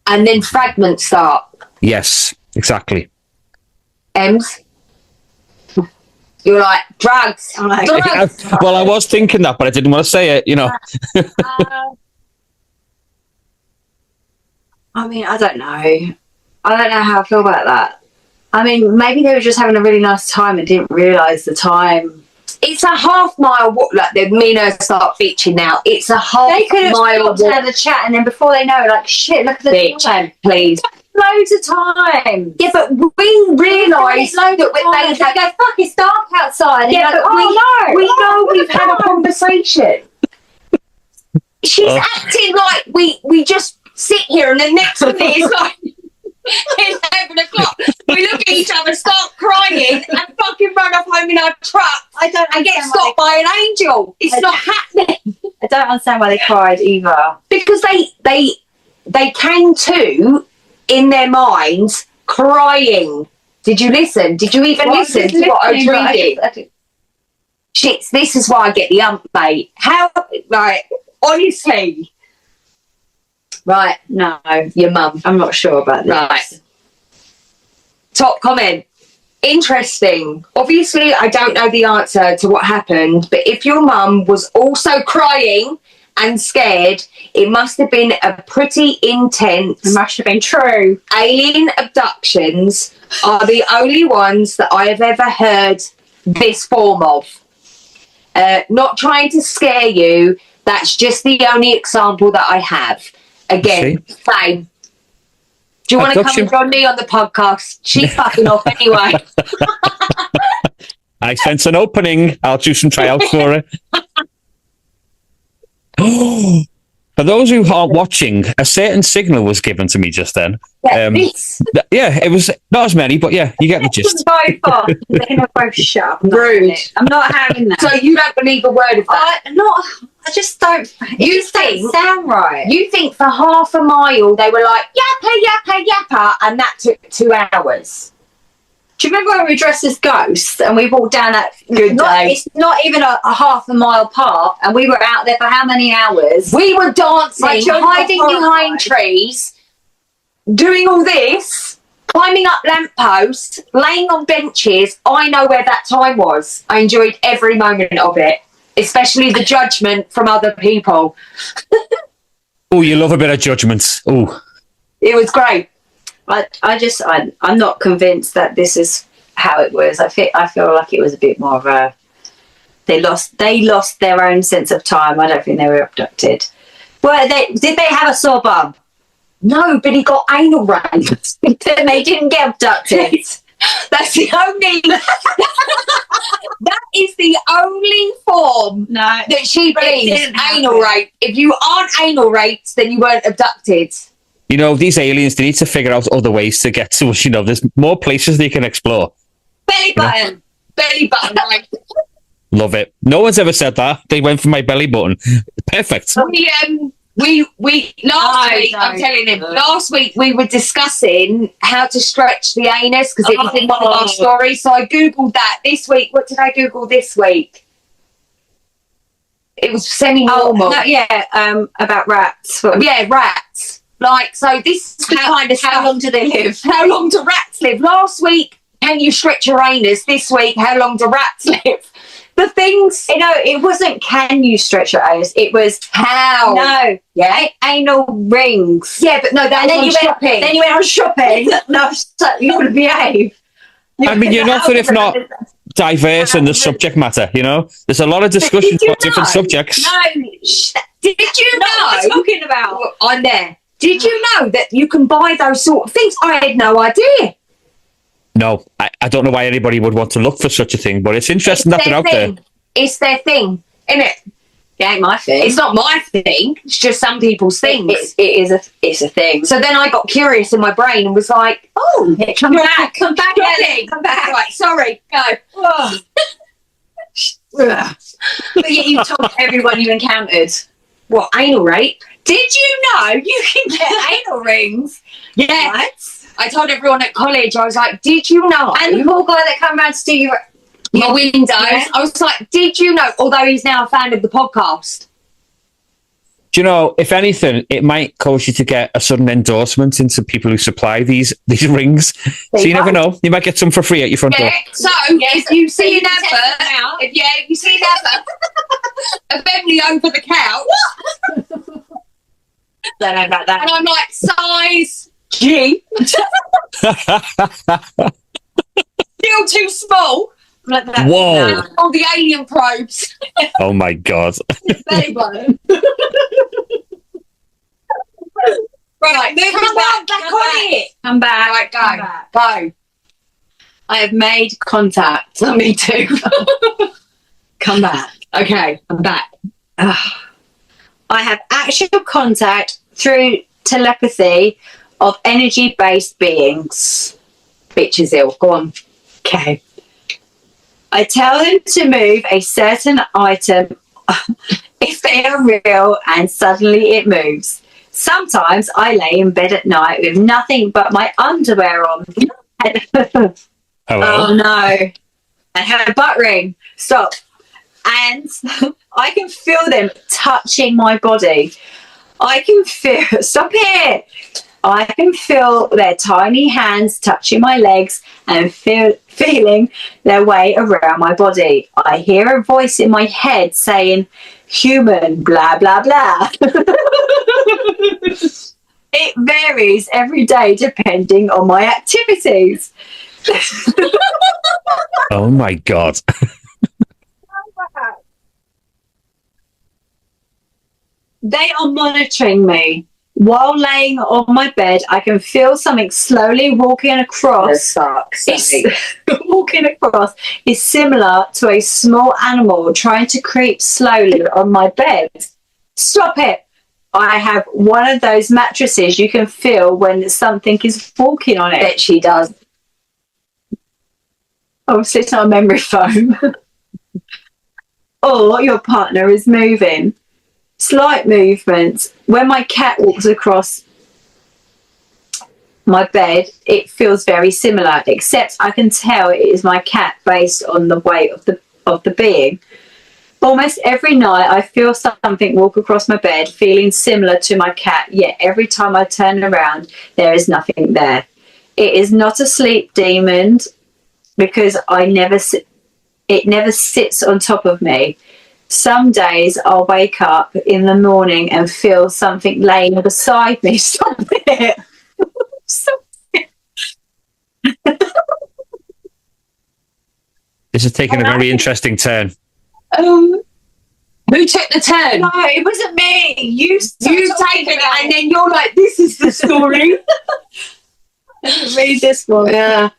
And then fragments start. Yes, exactly. Ems? You're like, drugs. I'm like, drugs. Well, I was thinking that, but I didn't want to say it, I mean, I don't know. I don't know how I feel about that. I mean, maybe they were just having a really nice time and didn't realise the time It's a half mile walk. Like, me and her start featuring now. It's a half They could have mile stopped and had a chat, and then before they know, like, shit, look at the time. Please. Loads of time. Yeah, but we realised that They they had. go, fuck, it's dark outside. And Yeah, you're like, but oh, we no. know we've had a conversation. She's acting like we just sit here and the next minute it's like it's 11 o'clock. We look at each other, start crying, and fucking run off home in our truck. And get stopped by an angel. It's not happening. I don't understand why they cried either. Because they came to in their minds crying. Did you listen? Did you even listen to what I was reading? Shit, this is why I get the ump, mate. How, like, honestly. Right, No, your mum. I'm not sure about this. Right. Top comment. Interesting. Obviously, I don't know the answer to what happened, but if your mum was also crying and scared, it must have been a pretty intense. It must have been true. Alien abductions are the only ones that I have ever heard this form of. Not trying to scare you, that's just the only example that I have. Again, same. Do you want to come and join me on the podcast? She's fucking off anyway. I sense an opening. I'll do some tryouts for it. For those who aren't watching, a certain signal was given to me just then. Yeah, it was not as many, but yeah, you get the gist. Both off. They're gonna both shut up. Rude. I'm not having that. So you don't believe a word of that? I just don't. You It doesn't think- sound right? You think for half a mile they were like, yappa, yappa, yappa, and that took 2 hours? Do you remember when we were dressed as ghosts and we walked down that Good day. It's not even a half a mile path, and we were out there for how many hours? We were dancing, My children were hiding behind horrified. trees, doing all this, climbing up lampposts, laying on benches. I know where that time was. I enjoyed every moment of it, especially the judgment from other people. Oh, you love a bit of judgment. Oh, It was great. I'm not convinced that this is how it was. I feel like it was a bit more of a. They lost their own sense of time. I don't think they were abducted. Did they have a sore bum? No, but he got anal raped. Then they didn't get abducted. That's the only. That is the only form No. that she believes. didn't Anal happen. rape. If you aren't anal raped, then you weren't abducted. you know, these aliens, they need to figure out other ways to get to us. You know, there's more places they can explore. Belly button. Belly button. Right. Love it. No one's ever said that. They went for my belly button. Perfect. We last week, I'm don't. telling him, last week we were discussing how to stretch the anus because it was in one of our stories. So I Googled that this week. What did I Google this week? It was semi-normal. About rats. Yeah, rats. Like, so this is the kind of How stuff. long do they live? How long do rats live? Last week, can you stretch your anus? This week, how long do rats live? The things. You know, it wasn't can you stretch your anus, it was How? no. Yeah. Anal rings. Yeah, but no, that And then was you on shopping. Then you went on shopping. No, you would behave. I mean, you're nothing if not diverse in the subject matter, you know? There's a lot of discussions Did you about different know? subjects. Did you What are you know? talking about? I'm there. Did you know that you can buy those sort of things? I had no idea. No, I don't know why anybody would want to look for such a thing, but it's interesting that they're out there. It's their thing, isn't it? It ain't my thing. It's not my thing. It's just some people's things. It's a thing. So then I got curious in my brain and was like, "Oh, Come back, Ellie, Ellie, come back. Right, sorry, go." But yet you told everyone you encountered. What, anal rape? Did you know you can get anal rings? Yeah. What? I told everyone at college. I was like, "Did you know?" And the poor guy that come round to do your my windows. Yeah. I was like, "Did you know?" Although he's now a fan of the podcast. Do you know, if anything, it might cause you to get a sudden endorsement into people who supply these rings. So you never know. You might get some for free at your front door. Yeah. So if you see an advert, if you see an advert of Emily over the couch, Don't know about that. and I'm like, size G, still too small. Like that. Whoa. All the alien probes. Oh my God. Belly button. Right, come back on it. Come back. Right, Come go. back. Go. I have made contact. Me too. Come back. Okay, I'm back. I have actual contact through telepathy of energy-based beings. Bitches ill. Go on. Okay. I tell them to move a certain item if they are real and suddenly it moves. Sometimes I lay in bed at night with nothing but my underwear on. Hello. Oh no. I have a butt ring. Stop. And I can feel them touching my body. I can feel, stop it. I can feel their tiny hands touching my legs and feeling their way around my body. I hear a voice in my head saying, human, blah, blah, blah. It varies every day depending on my activities. Oh my God. They are monitoring me. While laying on my bed, I can feel something slowly walking across. Walking across is similar to a small animal trying to creep slowly on my bed. Stop it. I have one of those mattresses you can feel when something is walking on it. Bet she does. Obviously, it's not a memory foam. Or your partner is moving. Slight movements. When my cat walks across my bed, it feels very similar, except I can tell it is my cat based on the weight of the being. Almost every night I feel something walk across my bed, feeling similar to my cat, yet every time I turn around, there is nothing there. It is not a sleep demon because it never sits on top of me. Some days I'll wake up in the morning and feel something laying beside me. Stop it. Stop it. This is taking a very interesting turn. Who took the turn? No, it wasn't me. You You've taken it, and then you're like, this is the story. Read this one. Yeah.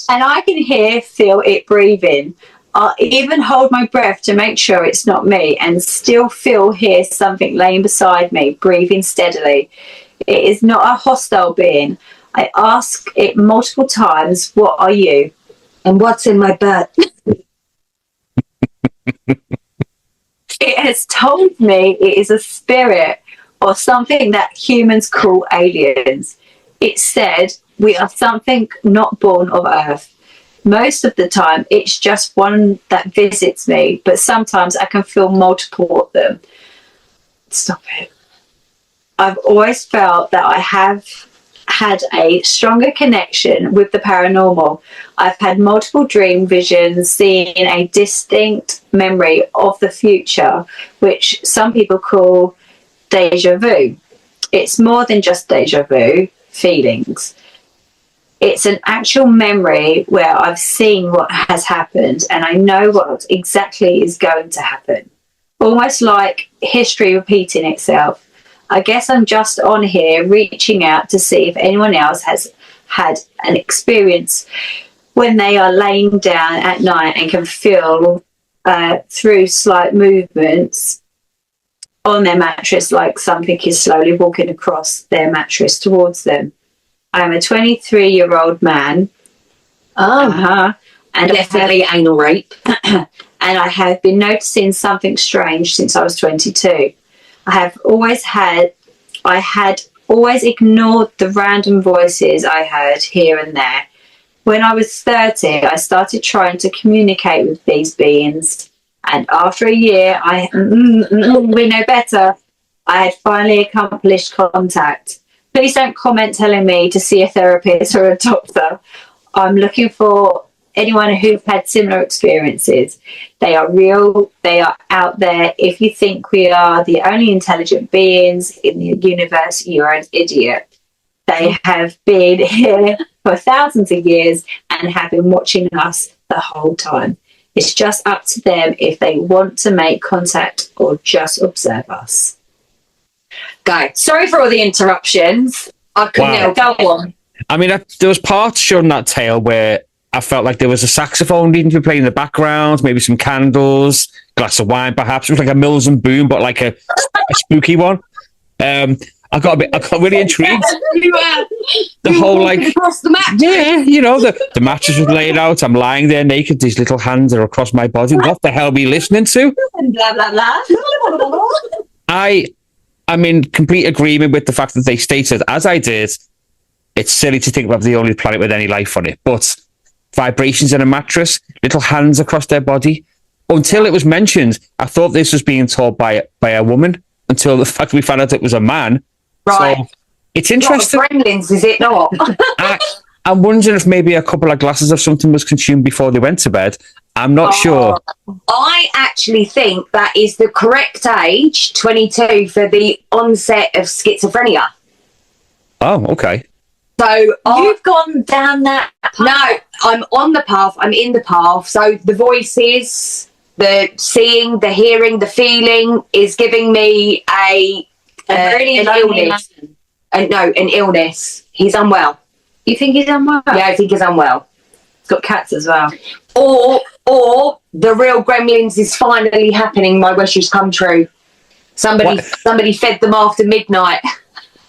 And I can feel it breathing. I'll even hold my breath to make sure it's not me and still hear something laying beside me, breathing steadily. It is not a hostile being. I ask it multiple times, what are you? And what's in my butt? It has told me it is a spirit or something that humans call aliens. It said we are something not born of Earth. Most of the time, it's just one that visits me, but sometimes I can feel multiple of them. Stop it. I've always felt that I have had a stronger connection with the paranormal. I've had multiple dream visions, seeing a distinct memory of the future, which some people call deja vu. It's more than just deja vu feelings. It's an actual memory where I've seen what has happened and I know what exactly is going to happen. Almost like history repeating itself. I guess I'm just on here reaching out to see if anyone else has had an experience when they are laying down at night and can feel through slight movements on their mattress, like something is slowly walking across their mattress towards them. I'm a 23-year-old man. Oh, and definitely anal rape. And I have been noticing something strange since I was 22. I had always ignored the random voices I heard here and there. When I was 30, I started trying to communicate with these beings. And after a year, we know better, I had finally accomplished contact. Please don't comment telling me to see a therapist or a doctor. I'm looking for anyone who's had similar experiences. They are real. They are out there. If you think we are the only intelligent beings in the universe, you're an idiot. They have been here for thousands of years and have been watching us the whole time. It's just up to them if they want to make contact or just observe us. Go. Sorry for all the interruptions. I couldn't Wow. help. Go on. I mean, there was parts during that tale where I felt like there was a saxophone needing to be playing in the background, maybe some candles, glass of wine, perhaps. It was like a Mills and Boom, but like a spooky one. I got really intrigued. The whole like, across the match. yeah, the mattress was laid out. I'm lying there naked. These little hands are across my body. What the hell are we listening to? Blah, blah, blah. I'm in complete agreement with the fact that they stated, as I did, it's silly to think about the only planet with any life on it, but vibrations in a mattress, little hands across their body. Until it was mentioned, I thought this was being told by a woman, until the fact we found out it was a man. Right. So it's interesting. Gremlins, is it not? I'm wondering if maybe a couple of glasses of something was consumed before they went to bed. I'm not sure. I actually think that is the correct age, 22, for the onset of schizophrenia. Oh, okay. So You've gone down that path. no, I'm on the path. I'm in the path. So the voices, the seeing, the hearing, the feeling is giving me really an lonely illness. No, an illness. He's unwell. You think he's unwell? Yeah, I think he's unwell. He's got cats as well. Or the real gremlins is finally happening. My wishes come true. Somebody fed them after midnight.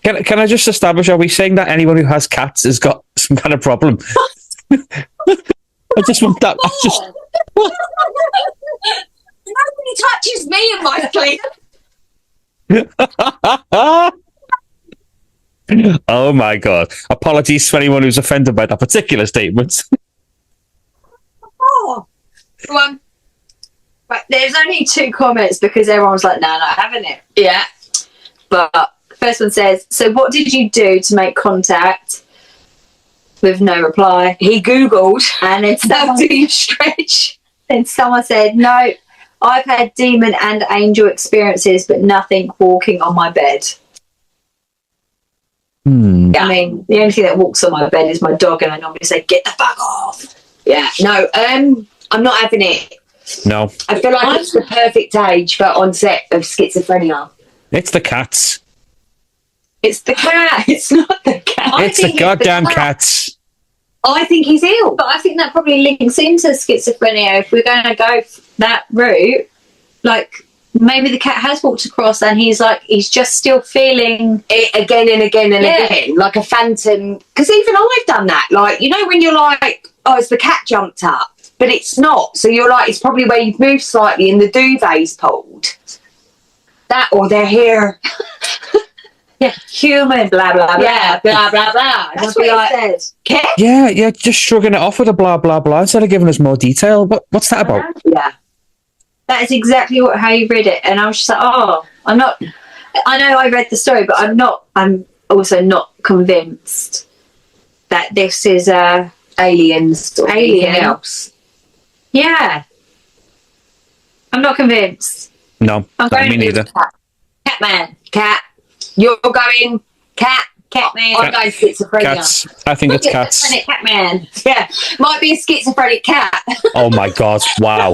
Can I just establish, are we saying that anyone who has cats has got some kind of problem? I just want that. Nobody touches me in my sleep. Oh my God. Apologies to anyone who's offended by that particular statement. Oh. Well, right, there's only 2 comments because everyone was like, no, not having it. Yeah. But the first one says, so what did you do to make contact? With no reply. He Googled. And then How someone, do you stretch? then someone said, no, I've had demon and angel experiences, but nothing walking on my bed. Yeah. I mean, the only thing that walks on my bed is my dog, and I normally say, get the fuck off. Yeah. No, I'm not having it. No, I feel like it's the perfect age for onset of schizophrenia. it's the cats. It's the cat. It's not the cat. It's the goddamn cats. I think he's ill. But I think that probably links into schizophrenia. If we're going to go that route, like maybe the cat has walked across and he's just still feeling It again and again and again, like a phantom. Because even I've done that. Like, when you're like, oh, it's the cat jumped up, but it's not. So you're like, it's probably where you've moved slightly and the duvet's pulled. That or their hair. human, blah, blah, blah. Yeah, blah, blah, blah. That's what it says. Cat? Yeah, just shrugging it off with a blah, blah, blah instead of giving us more detail. What's that about? Yeah. That is exactly how you read it. And I was just like, oh, I know I read the story, but I'm also not convinced that this is Aliens or Alien. anything else. Yeah. I'm not convinced. No, I'm no, going me neither. Catman. Cat. You're going cat. Catman. I'm going schizophrenia. Cats. I think it's cats. Catman. Yeah. Might be a schizophrenic cat. Oh my God. Wow.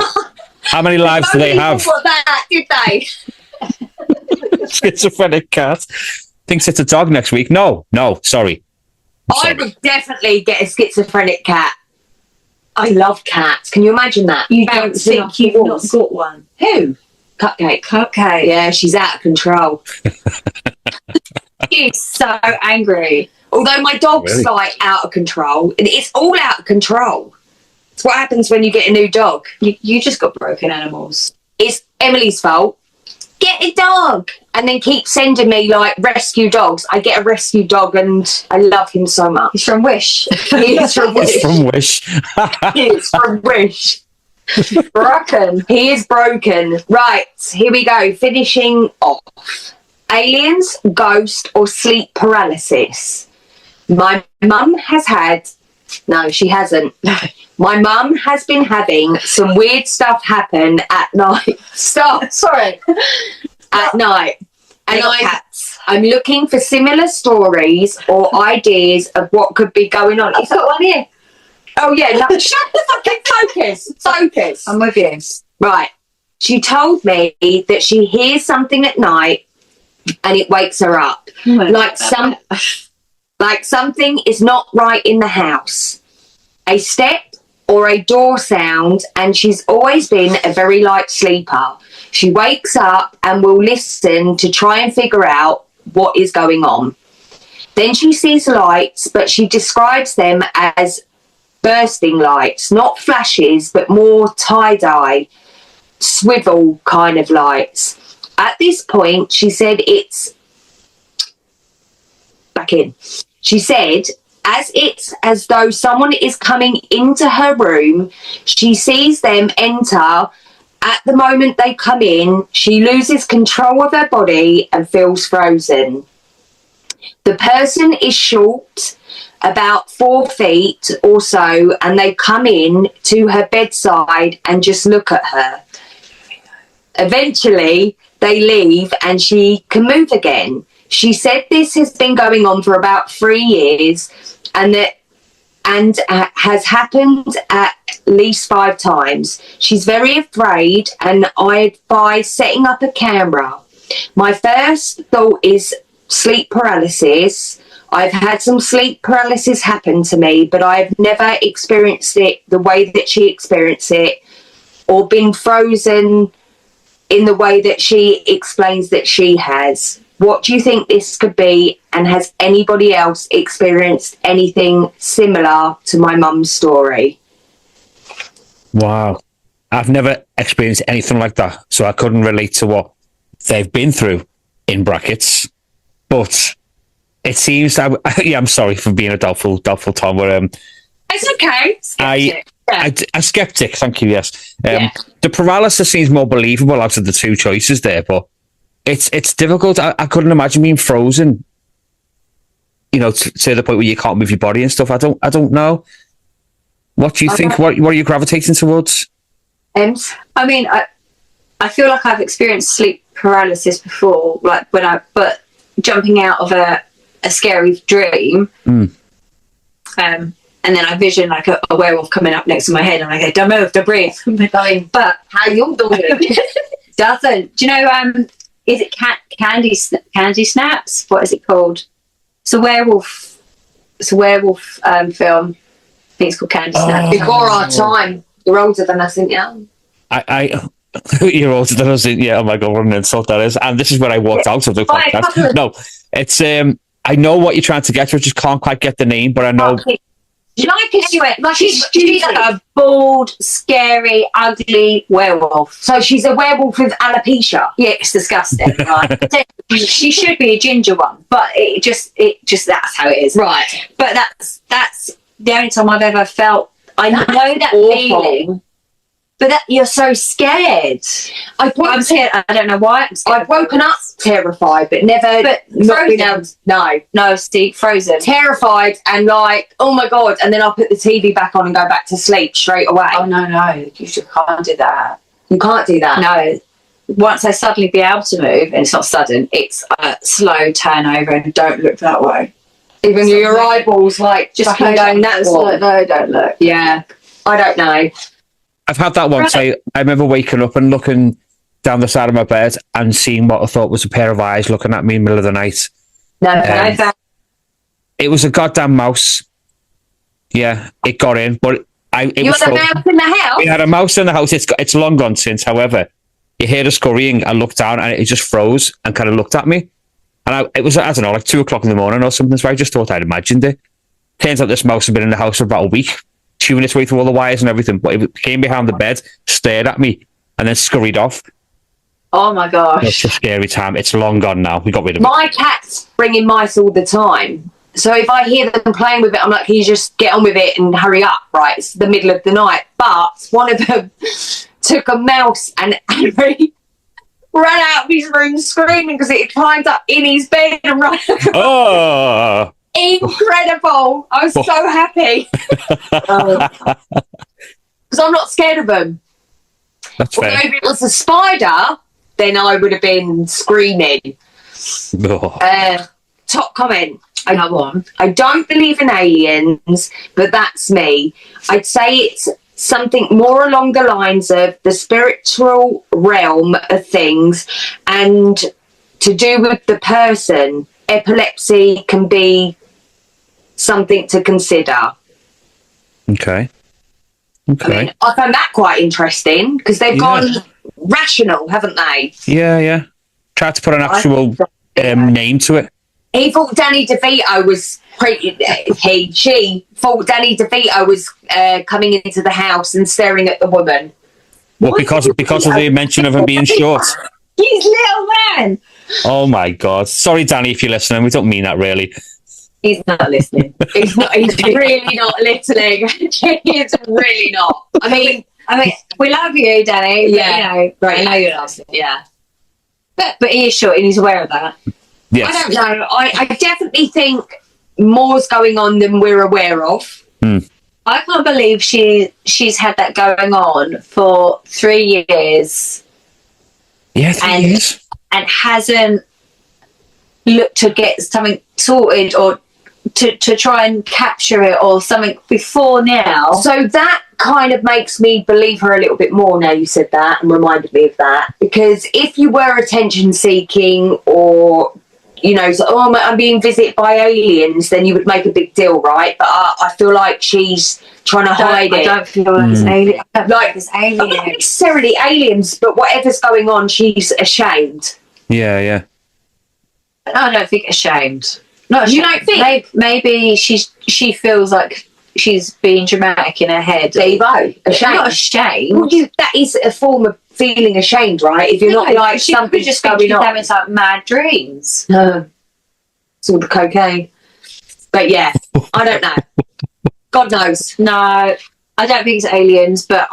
How many lives do they have? What that, did they? Schizophrenic cat. Thinks it's a dog next week. No, sorry. I Sorry. would definitely get a schizophrenic cat. I love cats. Can you imagine that? You don't Bouncing think off the you've not walls. got one? Who? Cupcake. Cupcake. Yeah, she's out of control. She's so angry. Although my dog's Really? like out of control. It's all out of control. It's what happens when you get a new dog. You just got broken animals. It's Emily's fault. Get a dog. And then keep sending me like rescue dogs. I get a rescue dog and I love him so much. He's from Wish. He is from It's Wish. from Wish. He is from Wish. Broken. He is broken. Right, here we go. Finishing off. Aliens, ghost, or sleep paralysis. My mum has had... No, she hasn't. My mum has been having some weird stuff happen at night. Stop. Sorry. At night. And cats. I'm looking for similar stories or ideas of what could be going on. I've got one here. Oh yeah, no, shut the fucking focus. I'm with you. Right. She told me that she hears something at night and it wakes her up. Like something is not right in the house. A step or a door sound, and she's always been a very light sleeper. She wakes up and will listen to try and figure out what is going on. Then she sees lights, but she describes them as bursting lights, not flashes, but more tie-dye, swivel kind of lights. At this point, she said it's back in. She said, as though someone is coming into her room. She sees them enter. At the moment they come in, she loses control of her body and feels frozen. The person is short, about 4 feet or so, and they come in to her bedside and just look at her. Eventually, they leave and she can move again. She said this has been going on for about 3 years and has happened at least 5 times. She's very afraid, and I advise setting up a camera. My first thought is sleep paralysis. I've had some sleep paralysis happen to me, but I've never experienced it the way that she experienced it, or been frozen in the way that she explains that she has. What do you think this could be, and has anybody else experienced anything similar to my mum's story? Wow. I've never experienced anything like that, so I couldn't relate to what they've been through, in brackets. But it seems I'm sorry for being a doubtful Tom, but It's okay. a skeptic, thank you, yes. The paralysis seems more believable out of the two choices there, but it's difficult. I couldn't imagine being frozen, to the point where you can't move your body and stuff. I don't know. What do you think? What are you gravitating towards? I mean, I feel like I've experienced sleep paralysis before, like but jumping out of a scary dream. And then I vision like a werewolf coming up next to my head, and I go, "Don't move, don't breathe." But How you doing? doesn't. Do you know? Is it Candy Snaps? What is it called? It's a werewolf. It's a werewolf film. I think it's called Candy Snaps. Before our time. You're older than us, aren't you? You're older than us. Yeah. Oh my God, what an insult that is! And this is where I walked out of the podcast. No, it's I know what you're trying to get to. I just can't quite get the name, but I know. She's like a bald, scary, ugly werewolf. So she's a werewolf with alopecia. Yeah, it's disgusting. Right? She should be a ginger one, but it just that's how it is. Right. But that's the only time I've ever felt. I know that feeling. But you're so scared. I'm scared. I don't know why. I've woken up terrified, but never. But not been able to, no, Steve, frozen. terrified and like, oh my God! And then I'll put the TV back on and go back to sleep straight away. Oh no, you can't do that. You can't do that. No. Once I suddenly be able to move, and it's not sudden, it's a slow turnover, and don't look that way. Even your eyeballs like just fucking going that way. No, don't look. Yeah, I don't know. I've had that once. I remember waking up and looking down the side of my bed and seeing what I thought was a pair of eyes looking at me in the middle of the night. No, it was a goddamn mouse. Yeah, it got in, but you had a mouse in the house? We had a mouse in the house. It's long gone since. However, you hear the scurrying. I looked down and it just froze and kind of looked at me. And it was, I don't know, like 2:00 in the morning or something. So I just thought I'd imagined it. Turns out this mouse had been in the house for about a week, chewing its way through all the wires and everything. But it came behind the bed, stared at me, and then scurried off. Oh my gosh. It's a scary time. It's long gone now. We got rid of it. My cat's bringing mice all the time. So if I hear them playing with it, I'm like, can you just get on with it and hurry up, right? It's the middle of the night. But one of them took a mouse and ran out of his room screaming because it had climbed up in his bed and run. Oh! Incredible. I was so happy. Because I'm not scared of them. That's fair. Although if it was a spider, then I would have been screaming. Oh. Top comment. Go on. I don't believe in aliens, but that's me. I'd say it's something more along the lines of the spiritual realm of things, and to do with the person. Epilepsy can be something to consider. Okay. I mean, I found that quite interesting because they've gone rational, haven't they? Yeah. Tried to put an actual name to it. He thought Danny DeVito was she thought Danny DeVito was coming into the house and staring at the woman. Well, because of the mention of him being short. He's little man. Oh my God! Sorry, Danny, if you're listening. We don't mean that really. He's not listening. He's really not listening. He's really not. I mean, we love you, Danny. Yeah. But, you know, Right. I know you're not listening. Yeah. But he is short and he's aware of that. Yes. I don't know. I definitely think more's going on than we're aware of. I can't believe she's had that going on for 3 years. Yeah, 3 years. And hasn't looked to get something sorted or to try and capture it or something before now. So that kind of makes me believe her a little bit more now you said that and reminded me of that. Because if you were attention seeking or, you know, so, oh, I'm being visited by aliens, then you would make a big deal, right? But I feel like she's trying to hide it. I don't feel like it's alien. Like it's alien. Not necessarily aliens, but whatever's going on, she's ashamed. Yeah. I don't think ashamed. Not ashamed. You don't think? Maybe she feels like she's being dramatic in her head. There you go. Ashamed. Not ashamed. Well, that is a form of feeling ashamed, right? If you're not like she something could just going think she's on. having some mad dreams. No, it's all the cocaine. But yeah, I don't know. God knows. No, I don't think it's aliens, but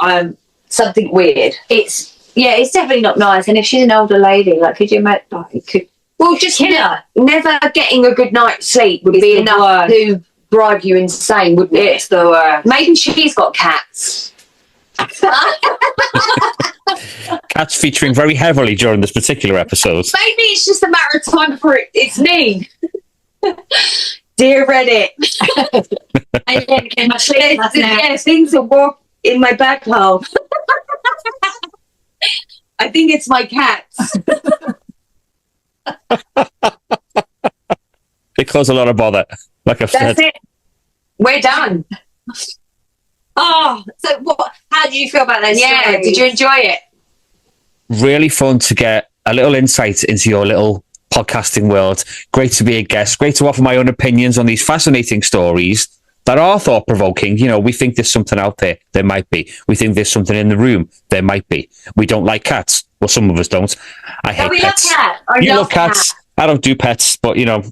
Something weird. it's definitely not nice. And if she's an older lady, like, could you imagine? Like, it could. Well, just Kill her. never getting a good night's sleep would It's be the enough worst. to drive you insane, wouldn't it? It's the worst. Maybe she's got cats. Cats featuring very heavily during this particular episode. Maybe it's just a matter of time before it's me. Dear Reddit. I didn't get my sleep last night. Yeah, things are walk in my back hole. I think it's my cats. They cause a lot of bother, like I've said. That's it. We're done. Oh, so what? How did you feel about that? Yeah, story? did you enjoy it? Really fun to get a little insight into your little podcasting world. Great to be a guest. Great to offer my own opinions on these fascinating stories that are thought-provoking. You know, we think there's something out there. There might be. We think there's something in the room. There might be. We don't like cats. Well, some of us don't. I hate we pets. love cats. I You love love cats. I don't do pets, but, you know...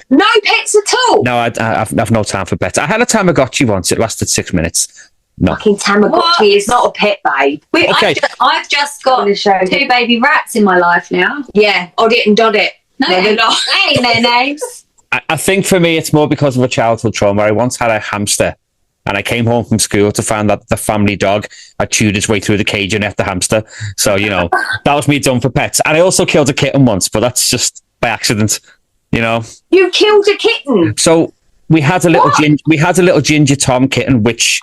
No pets at all. No, I've no time for pets. I had a Tamagotchi once. It lasted 6 minutes. No. Fucking Tamagotchi is not a pet, babe. Okay. I've just got I'm gonna show you. 2 baby rats in my life now. Yeah, odd it and dod it. No, they're not. They ain't their names. I think for me, it's more because of a childhood trauma. I once had a hamster, and I came home from school to find that the family dog had chewed its way through the cage and ate the hamster. So, you know, that was me done for pets. And I also killed a kitten once, but that's just by accident, you know. You killed a kitten. So we had a little ginger Tom kitten, which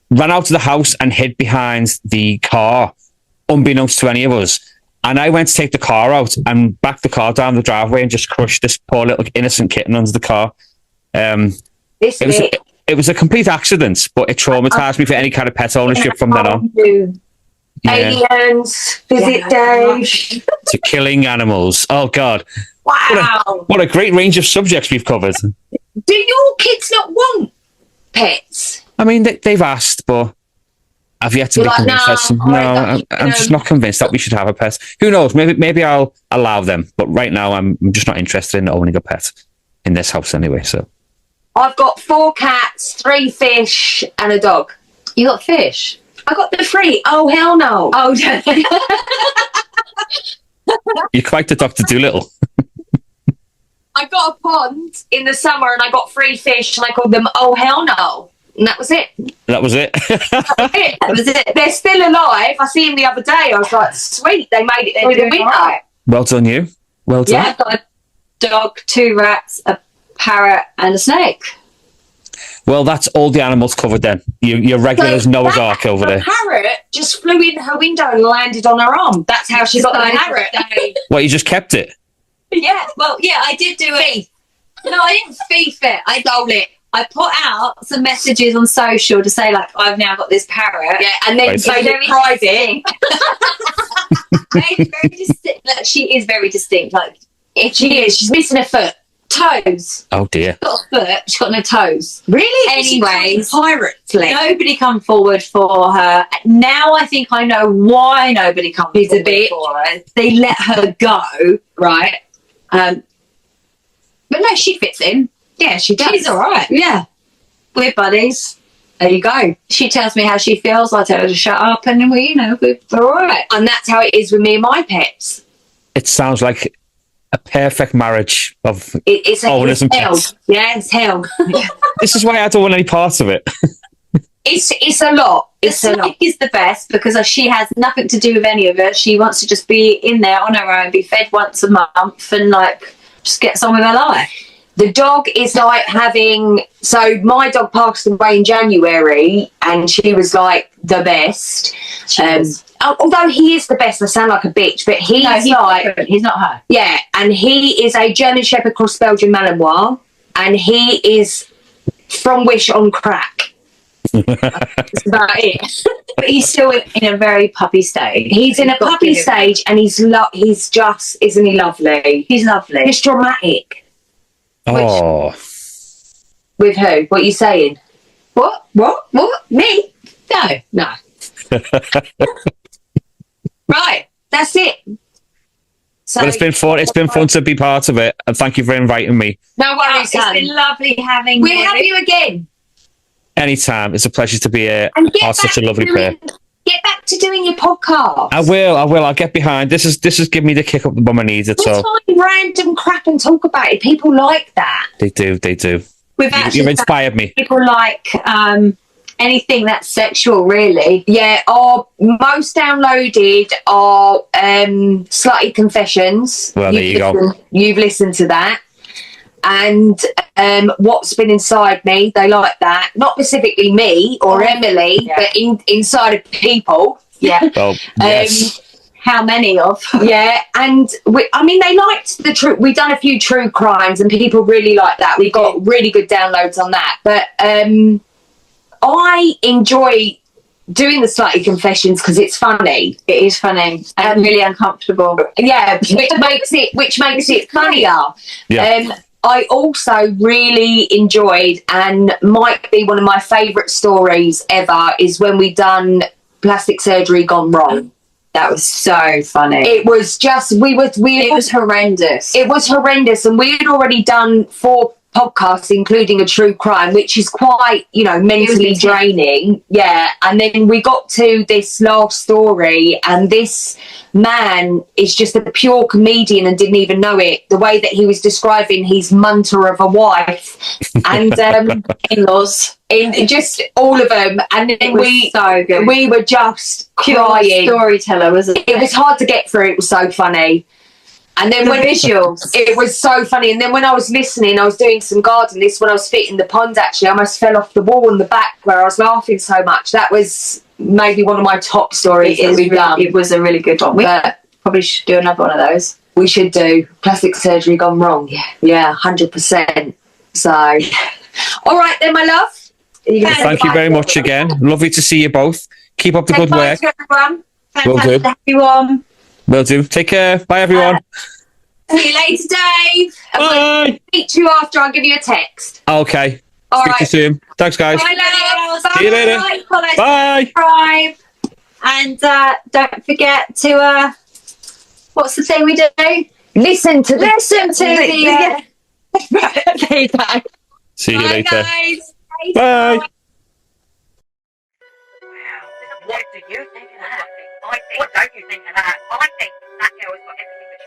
ran out of the house and hid behind the car, unbeknownst to any of us. And I went to take the car out and backed the car down the driveway and just crushed this poor little innocent kitten under the car. It was a complete accident, but it traumatized me for any kind of pet ownership from then on. Yeah. Aliens, visit Dave. To killing animals. Oh, God. Wow. What a great range of subjects we've covered. Do your kids not want pets? I mean, they've asked, but I've yet to You're be like, convinced. I'm just not convinced that we should have a pet. Who knows? Maybe I'll allow them. But right now, I'm just not interested in owning a pet in this house anyway. So I've got 4 cats, 3 fish, and a dog. You got fish? I got the 3. Oh, hell no. Oh, you're quite the Dr. Dolittle. I got a pond in the summer and I got 3 fish and I called them Oh, hell no. And that was it. That was it. That was it. They're still alive. I see them the other day. I was like, sweet, they made it there to the winter. Well done, you. Well done. yeah, I've got a dog, 2 rats, a parrot, and a snake. Well, that's all the animals covered then. You're regular as Noah's Ark over there. The parrot just flew in her window and landed on her arm. That's how she got the parrot. What, you just kept it? Yeah, well, yeah, I did do it. No, I didn't thief it. I stole it. I put out some messages on social to say, like, I've now got this parrot. Yeah, and then Right. so very private. Very distinct. Like, she is very distinct. Like, if She is. She's missing a foot. toes, Oh dear. she's got a foot, she's got no toes. Really? Anyways, Pirate's leg. Nobody come forward for her. Now I think I know why nobody come She's a forward bitch. for her. They let her go. Right. But no, she fits in. Yeah, she does. She's all right. Yeah. We're buddies. There you go. She tells me how she feels. I tell her to shut up, and then we're all right. And that's how it is with me and my pets. It sounds like a perfect marriage of It's owners and hell. pets. Yeah, it's hell. This is why I don't want any parts of it. It's a lot. It's The a lot. snake is the best because she has nothing to do with any of it. She wants to just be in there on her own, be fed once a month, and like just gets on with her life. The dog is like having. So my dog passed away in January, and she was like the best. Although he is the best, I sound like a bitch, but he's he's not her. yeah, and he is a German Shepherd cross Belgian Malinois, and he is from Wish on crack. That's about it. But he's still in a very puppy stage. He's in a You've got to puppy give him- stage, and he's just, isn't he lovely? He's lovely. He's dramatic. Oh. With who? What are you saying? What? What? Me? No. No. Right. That's it. So, But it's been fun. It's been fun to be part of it, and thank you for inviting me. no worries, It's son. been lovely having We'll you. have you again. Anytime. It's a pleasure to be And part of such a lovely player. Get back to doing your podcast. I will. I'll get behind. This is giving me the kick up the bum I needed. We'll So find random crap and talk about it. People like that. they do. We've actually You've inspired me. people like anything that's sexual, really. Yeah, our most downloaded are Slutty Confessions. Well, there you go. You've listened to that. And What's Been Inside Me, they like that. Not specifically me or Emily, Yeah. but inside of people. Yeah. Well, yes. How many of? Yeah, and they liked the true. We've done a few true crimes, and people really like that. We got really good downloads on that. But I enjoy doing the Slutty Confessions because it's funny. It is funny and really uncomfortable. Yeah, which makes it funnier. Yeah. I also really enjoyed, and might be one of my favourite stories ever, is when we done plastic surgery gone wrong. That was so funny. It was just It was horrendous. It was horrendous, and we had already done 4 podcasts, including a true crime, which is quite, mentally intense. draining. Yeah, and then we got to this last story, and this man is just a pure comedian and didn't even know it. The way that he was describing his munter of a wife and In-laws. in just all of them, and then It was so good. we were just Pure crying. storyteller, wasn't it? It was hard to get through. It was so funny. And then The when visuals. it was so funny. And then when I was listening, I was doing some gardening. This when I was fitting the pond. Actually, I almost fell off the wall in the back where I was laughing so much. That was maybe one of my top stories that we've done. It was a really good one. We But probably should do another one of those. we should do plastic surgery gone wrong. Yeah, 100%. So, all right then, my love. Thank you very much again. Lovely to see you both. Keep up the good Bye work. to everyone. Will do. Fantastic, everyone. Will do. Take care. Bye, everyone. See you later, Dave. And when I Bye. speak to you after, I'll give you a text. Okay. All Speak to you right. soon. Thanks, guys. Bye, love. See you later. Bye. Bye. Subscribe. And don't forget to, what's the thing we do? Listen to the. the. There you go. See you Bye, later. guys. Bye. Wow. What do you think of that? What don't you think of that? I think that girl has got everything that